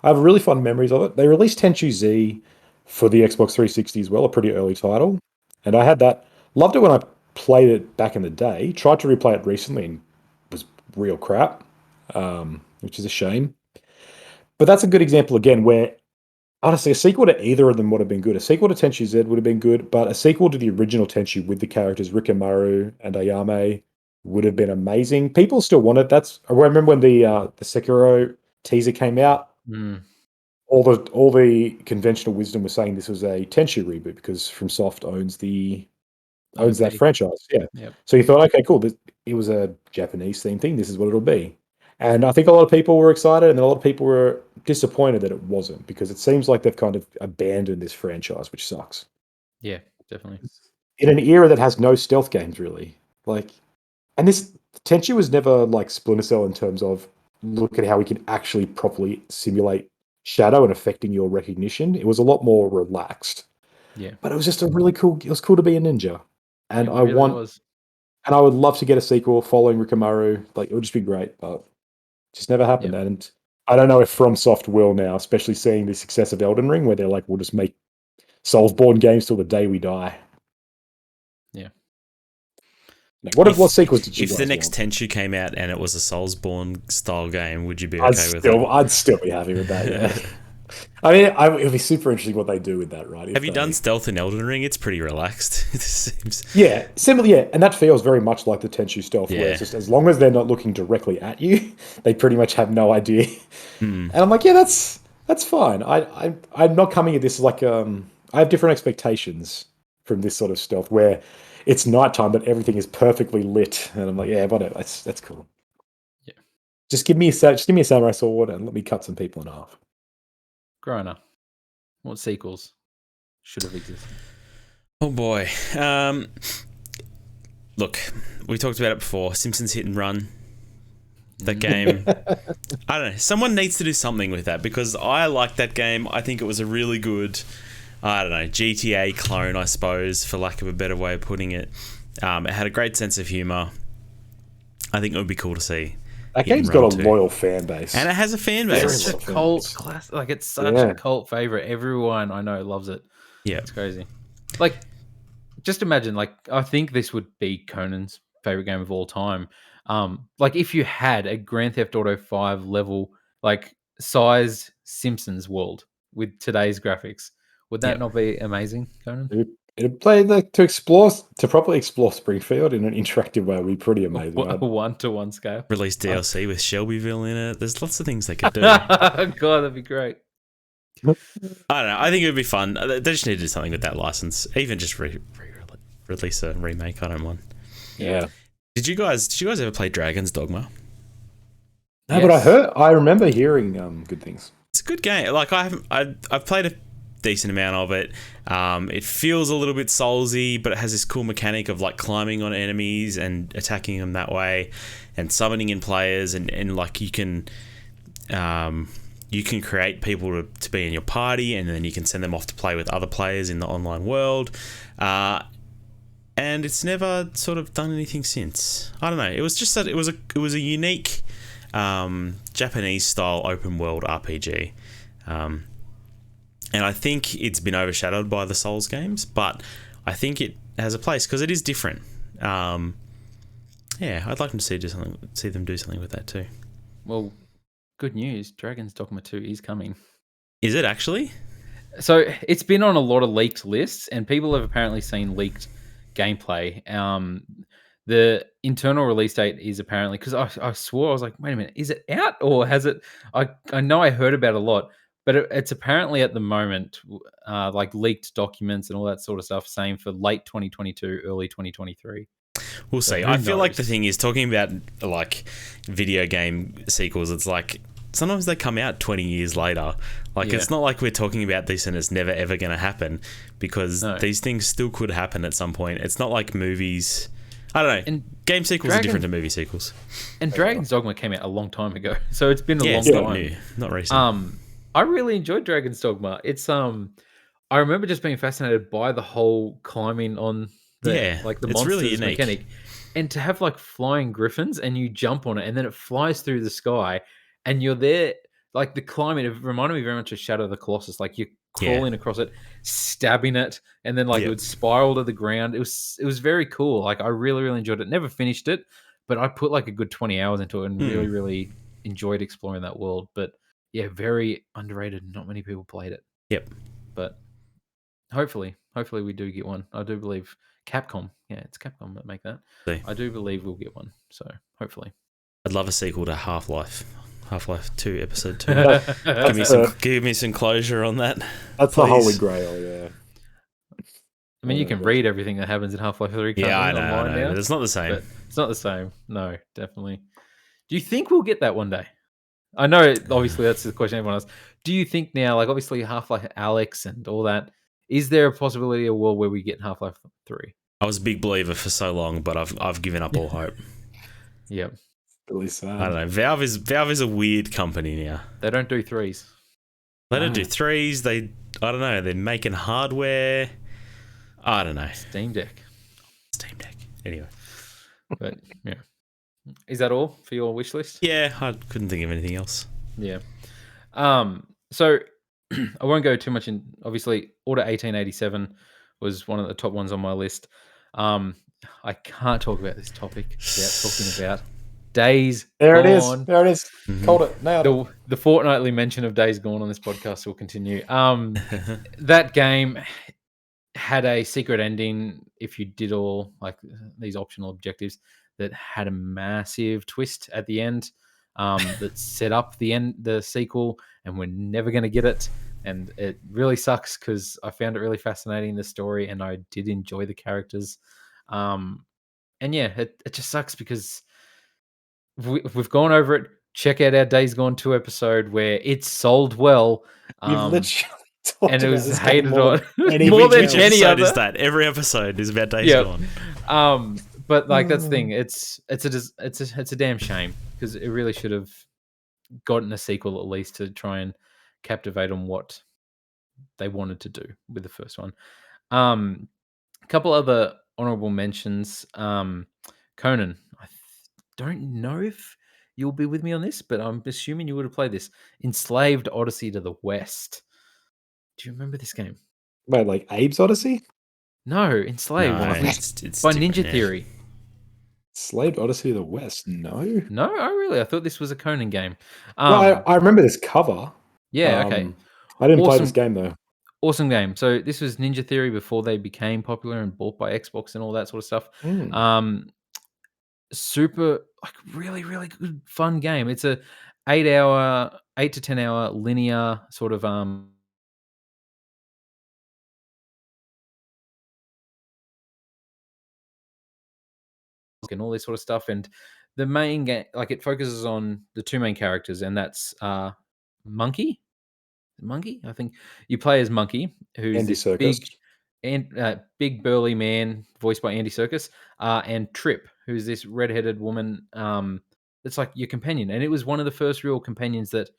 have really fond memories of it. They released Tenchu Z for the Xbox 360 as well, a pretty early title, and I had that. Loved it when I played it back in the day. Tried to replay it recently and was real crap, which is a shame. But that's a good example again where honestly, a sequel to either of them would have been good. A sequel to Tenchu Z would have been good, but a sequel to the original Tenchu with the characters Rikimaru and Ayame would have been amazing. People still want it. I remember when the Sekiro teaser came out. All the conventional wisdom was saying this was a Tenchu reboot because FromSoft owns that franchise. Yeah. Yep. So you thought, okay, cool. It was a Japanese themed thing. This is what it'll be. And I think a lot of people were excited, and then a lot of people were disappointed that it wasn't, because it seems like they've kind of abandoned this franchise, which sucks. Yeah, definitely. In an era that has no stealth games, really. And this Tenchu was never like Splinter Cell in terms of look at how we can actually properly simulate shadow and affecting your recognition. It was a lot more relaxed. Yeah. But it was just it was cool to be a ninja. And It really was. And I would love to get a sequel following Rikimaru. It would just be great, but just never happened. Yep. And I don't know if FromSoft will now, especially seeing the success of Elden Ring, where they're like, we'll just make Soulsborne games till the day we die. Yeah. What sequels did you If guys the next want? Tenchu came out and it was a Soulsborne style game, would you be okay with it? I'd still be happy with that, yeah. I mean, it'll be super interesting what they do with that, right? Have you done stealth in Elden Ring? It's pretty relaxed, it seems. Yeah, similar, yeah. And that feels very much like the Tenchu stealth, where it's just as long as they're not looking directly at you, they pretty much have no idea. And I'm like, yeah, that's fine. I'm not coming at this like I have different expectations from this sort of stealth where it's nighttime but everything is perfectly lit, and I'm like, yeah, whatever, that's cool. Yeah, just give me a samurai sword and let me cut some people in half. Griner, what sequels should have existed? Oh boy. Look, we talked about it before. Simpsons Hit and Run. That game. I don't know. Someone needs to do something with that, because I like that game. I think it was a really good, I don't know, GTA clone, I suppose, for lack of a better way of putting it. It had a great sense of humour. I think it would be cool to see. That game's got a loyal fan base. And it has a fan base. It's such a cult class. Like, it's such a cult favorite. Everyone I know loves it. Yeah. It's crazy. Like, just imagine, like, I think this would be Conan's favorite game of all time. Like, if you had a Grand Theft Auto 5 level, like, sized Simpsons world with today's graphics, would that not be amazing, Conan? It'd play to properly explore Springfield in an interactive way would be pretty amazing. A 1-to-1 scale. Release DLC with Shelbyville in it. There's lots of things they could do. God, that'd be great. I don't know. I think it would be fun. They just need to do something with that license. Even just release a remake. I don't mind. Yeah. Did you guys ever play Dragon's Dogma? No, yes. But I remember hearing good things. It's a good game. Like, I've played a decent amount of it. It feels a little bit soulsy, but it has this cool mechanic of like climbing on enemies and attacking them that way, and summoning in players, and like you can create people to be in your party, and then you can send them off to play with other players in the online world. And it's never sort of done anything since. I don't know. It was just that it was a unique Japanese style open world RPG. And I think it's been overshadowed by the Souls games, but I think it has a place because it is different. Yeah, I'd like them to see them do something with that too. Well, good news. Dragon's Dogma 2 is coming. Is it actually? So it's been on a lot of leaked lists, and people have apparently seen leaked gameplay. The internal release date is apparently, because I swore, I was like, wait a minute, is it out or has it? I know I heard about it a lot, But it's apparently at the moment, like leaked documents and all that sort of stuff, saying for late 2022, early 2023. We'll So see. who I feel like the knows? thing is, talking about like video game sequels, it's like sometimes they come out 20 years later. Like, Yeah. it's not like we're talking about this and it's never ever going to happen, because No. these things still could happen at some point. It's not like movies. I don't know. And Game sequels are different to movie sequels. And Dragon's Dogma came out a long time ago, so it's been a Yeah, long it's not time. new, not recent. I really enjoyed Dragon's Dogma. It's I remember just being fascinated by the whole climbing on the Yeah, the it's monsters really unique. mechanic, and to have like flying griffins and you jump on it and then it flies through the sky and you're there. Like the climbing, it reminded me very much of Shadow of the Colossus. Like you're crawling across it, stabbing it, and then like it Yep. would spiral to the ground. It was very cool. Like I really really enjoyed it. Never finished it, but I put like a good 20 hours into it and really really enjoyed exploring that world. But yeah, very underrated. Not many people played it. Yep. But hopefully we do get one. I do believe Capcom. Yeah, it's Capcom that make that. See. I do believe we'll get one. So hopefully. I'd love a sequel to Half-Life 2, Episode 2. That's Give me some closure on that. That's the Please. holy grail, yeah. I mean, you can read everything that happens in Half-Life 3. Yeah, I know. Now, But it's not the same. but it's not the same. No, definitely. Do you think we'll get that one day? I know, obviously, that's the question everyone asks. Do you think now, like, obviously, Half-Life Alyx and all that, is there a possibility of a world where we get Half-Life 3? I was a big believer for so long, but I've given up all hope. Yep. Really sad. I don't know. Valve is a weird company now. They don't do threes. They don't do threes. I don't know. They're making hardware. I don't know. Steam Deck. Anyway. But, yeah. Is that all for your wish list? Yeah, I couldn't think of anything else. Yeah. So I won't go too much in. Obviously, Order 1887 was one of the top ones on my list. I can't talk about this topic without talking about Days There Gone. There it is. Called it. Now. The fortnightly mention of Days Gone on this podcast will continue. That game had a secret ending if you did all like these optional objectives that had a massive twist at the end that set up the sequel, and we're never going to get it. And it really sucks because I found it really fascinating, the story, and I did enjoy the characters. And yeah, it just sucks because we've gone over it. Check out our Days Gone 2 episode where it sold well. You've literally talked and it about was this hated game on any more than video. any episode other. is that? Every episode is about Days Yeah. Gone. But like that's the thing. It's a damn shame because it really should have gotten a sequel at least to try and captivate on what they wanted to do with the first one. A couple other honorable mentions. Conan. I don't know if you'll be with me on this, but I'm assuming you would have played this. Enslaved Odyssey to the West. Do you remember this game? Wait, like Abe's Odyssey? No, Enslaved. No, It's by different, Ninja yeah. Theory. Slaved Odyssey of the West? No. No, oh really? I thought this was a Conan game. Well, I remember this cover. Yeah, okay. I didn't play Awesome. this game though. Awesome game. So this was Ninja Theory before they became popular and bought by Xbox and all that sort of stuff. Super, like really, really good, fun game. It's a 8 to 10 hour linear sort of and all this sort of stuff. And the main game, like it focuses on the two main characters, and that's Monkey. I think you play as Monkey, who's Andy this Serkis. big burly man voiced by Andy Serkis, and Trip, who's this redheaded woman. It's like your companion, and it was one of the first real companions that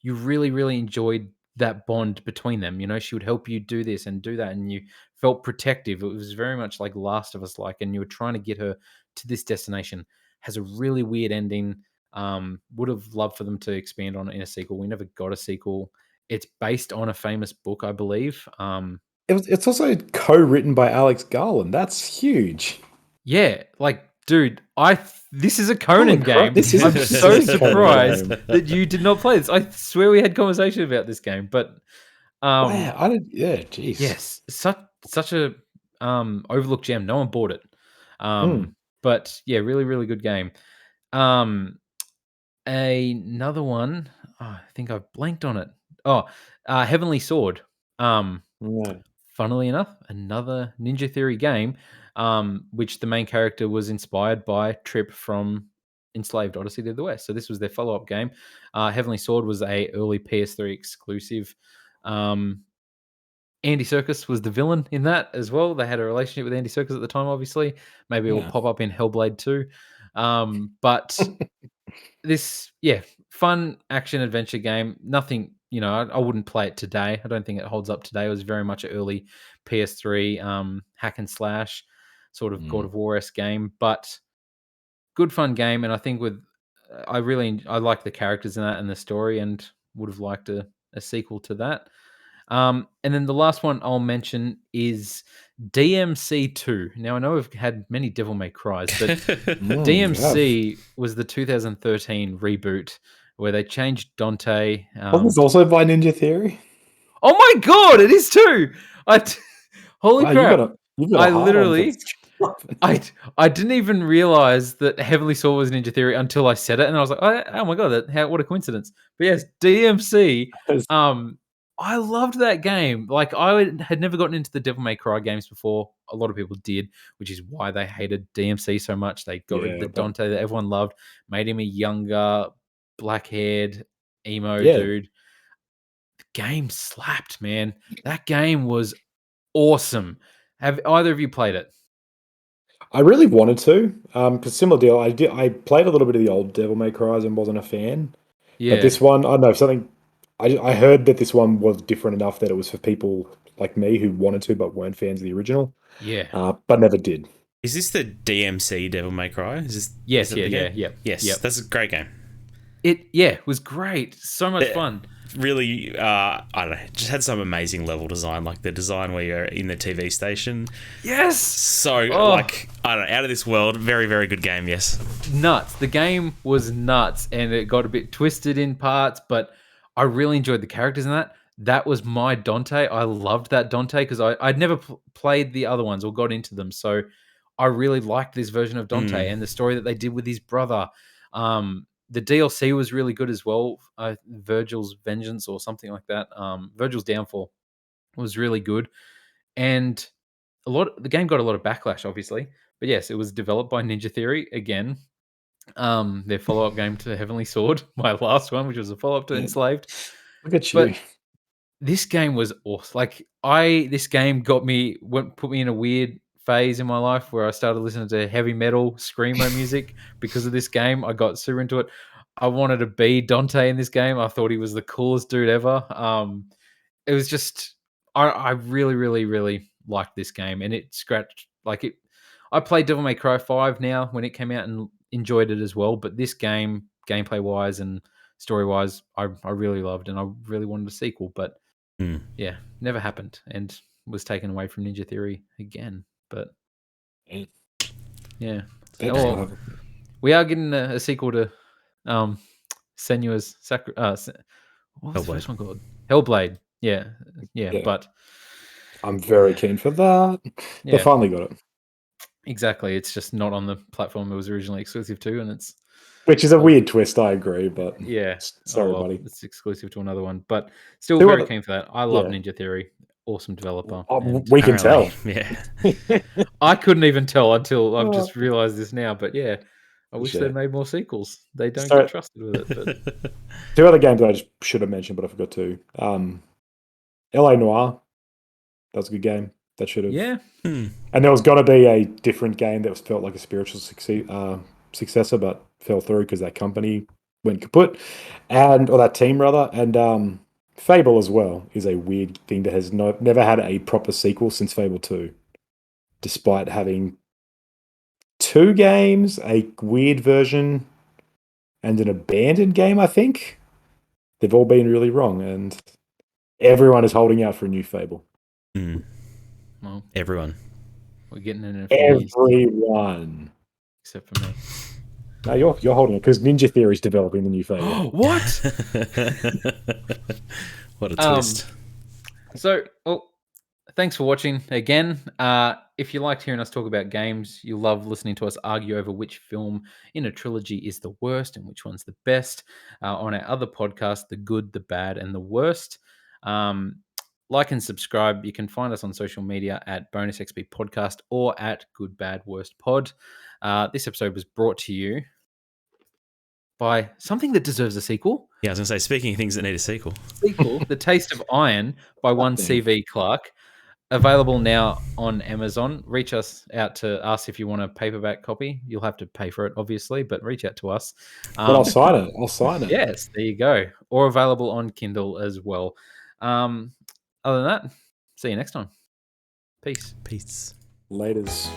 you really, really enjoyed that bond between them. You know, she would help you do this and do that, and you felt protective. It was very much like Last of Us like, and you were trying to get her to this destination. Has a really weird ending. Would have loved for them to expand on it in a sequel. We never got a sequel. It's based on a famous book, I believe. It's also co-written by Alex Garland. That's huge. Yeah, like, dude, this is a Conan game. This is I'm a so Conan surprised game. that you did not play this. I swear we had conversation about this game, but Wow, I did. Yeah, jeez. yes, such a overlooked gem. No one bought it. But yeah, really, really good game. Another one. I think I've blanked on it. Heavenly Sword. Yeah. Funnily enough, another Ninja Theory game, which the main character was inspired by Trip from Enslaved Odyssey to the West. So this was their follow-up game. Heavenly Sword was a early PS3 exclusive. Andy Serkis was the villain in that as well. They had a relationship with Andy Serkis at the time, obviously. Maybe it will pop up in Hellblade 2. But this, fun action adventure game. Nothing, I wouldn't play it today. I don't think it holds up today. It was very much an early PS3 hack and slash sort of God of War-esque game, but good fun game. And I think I like the characters in that and the story, and would have liked a sequel to that. And then the last one I'll mention is DMC2. Now, I know we've had many Devil May Cries, but DMC was the 2013 reboot where they changed Dante. It was also by Ninja Theory. Oh my god, it is too! Holy crap! I literally, I didn't even realize that Heavenly Sword was Ninja Theory until I said it, and I was like, oh my god, what a coincidence! But yes, DMC. I loved that game. Like, I had never gotten into the Devil May Cry games before. A lot of people did, which is why they hated DMC so much. They got rid of the Dante that everyone loved, made him a younger, black-haired, emo dude. The game slapped, man. That game was awesome. Have either of you played it? I really wanted to, because similar deal. I played a little bit of the old Devil May Cries and wasn't a fan. Yeah. But this one, I don't know, something... I heard that this one was different enough that it was for people like me who wanted to but weren't fans of the original. Yeah. But never did. Is this the DMC Devil May Cry? Yes, Yes, that's a great game. It was great. So much fun. Really, I don't know, just had some amazing level design, like the design where you're in the TV station. Yes! So, I don't know, out of this world. Very, very good game, yes. Nuts. The game was nuts, and it got a bit twisted in parts, but I really enjoyed the characters in that. That was my Dante. I loved that Dante because I'd never played the other ones or got into them. So I really liked this version of Dante and the story that they did with his brother. The DLC was really good as well. Virgil's Vengeance or something like that. Virgil's Downfall was really good. And the game got a lot of backlash, obviously. But yes, it was developed by Ninja Theory again. Their follow-up game to Heavenly Sword, my last one, which was a follow-up to Enslaved. Look at you. But this game was awesome. Like, this game put me in a weird phase in my life where I started listening to heavy metal screamo music because of this game. I got super into it. I wanted to be Dante in this game. I thought he was the coolest dude ever. It was just, I really, really, really liked this game, and it scratched like it. I played Devil May Cry 5 now when it came out and enjoyed it as well. But this game, gameplay wise and story wise, I really loved, and I really wanted a sequel. But never happened, and was taken away from Ninja Theory again. But yeah, we are getting a sequel to Senua's what's the first one called? Hellblade. Yeah. But I'm very keen for that. They finally got it. Exactly. It's just not on the platform it was originally exclusive to, and which is a weird twist, I agree, but sorry, buddy. It's exclusive to another one, but still very keen for that. I love Ninja Theory. Awesome developer. We can tell. Yeah. I couldn't even tell until I've just realized this now, but I wish they made more sequels. They don't get trusted with it. But... Two other games I just should have mentioned, but I forgot to. LA Noire. That was a good game. That should have. Yeah. And there was going to be a different game that felt like a spiritual successor, but fell through because that company went kaput, or that team rather. And Fable as well is a weird thing that has never had a proper sequel since Fable 2, despite having 2 games, a weird version, and an abandoned game, I think. They've all been really wrong, and everyone is holding out for a new Fable. Well, everyone. We're getting in everyone. Except for me. No, you're holding it because Ninja Theory is developing the new Fable. What? What a twist. So, thanks for watching again. If you liked hearing us talk about games, you'll love listening to us argue over which film in a trilogy is the worst and which one's the best on our other podcast, The Good, the Bad, and the Worst. Like and subscribe. You can find us on social media at Bonus XP Podcast or at Good, Bad, Worst Pod. This episode was brought to you by something that deserves a sequel. Yeah, I was going to say, speaking of things that need a sequel. The Taste of Iron by one CV Clark. Available now on Amazon. Reach us out to us if you want a paperback copy. You'll have to pay for it, obviously, but reach out to us. But I'll sign it. I'll sign it. Yes, there you go. Or available on Kindle as well. Other than that, see you next time. Peace. Peace. Laters.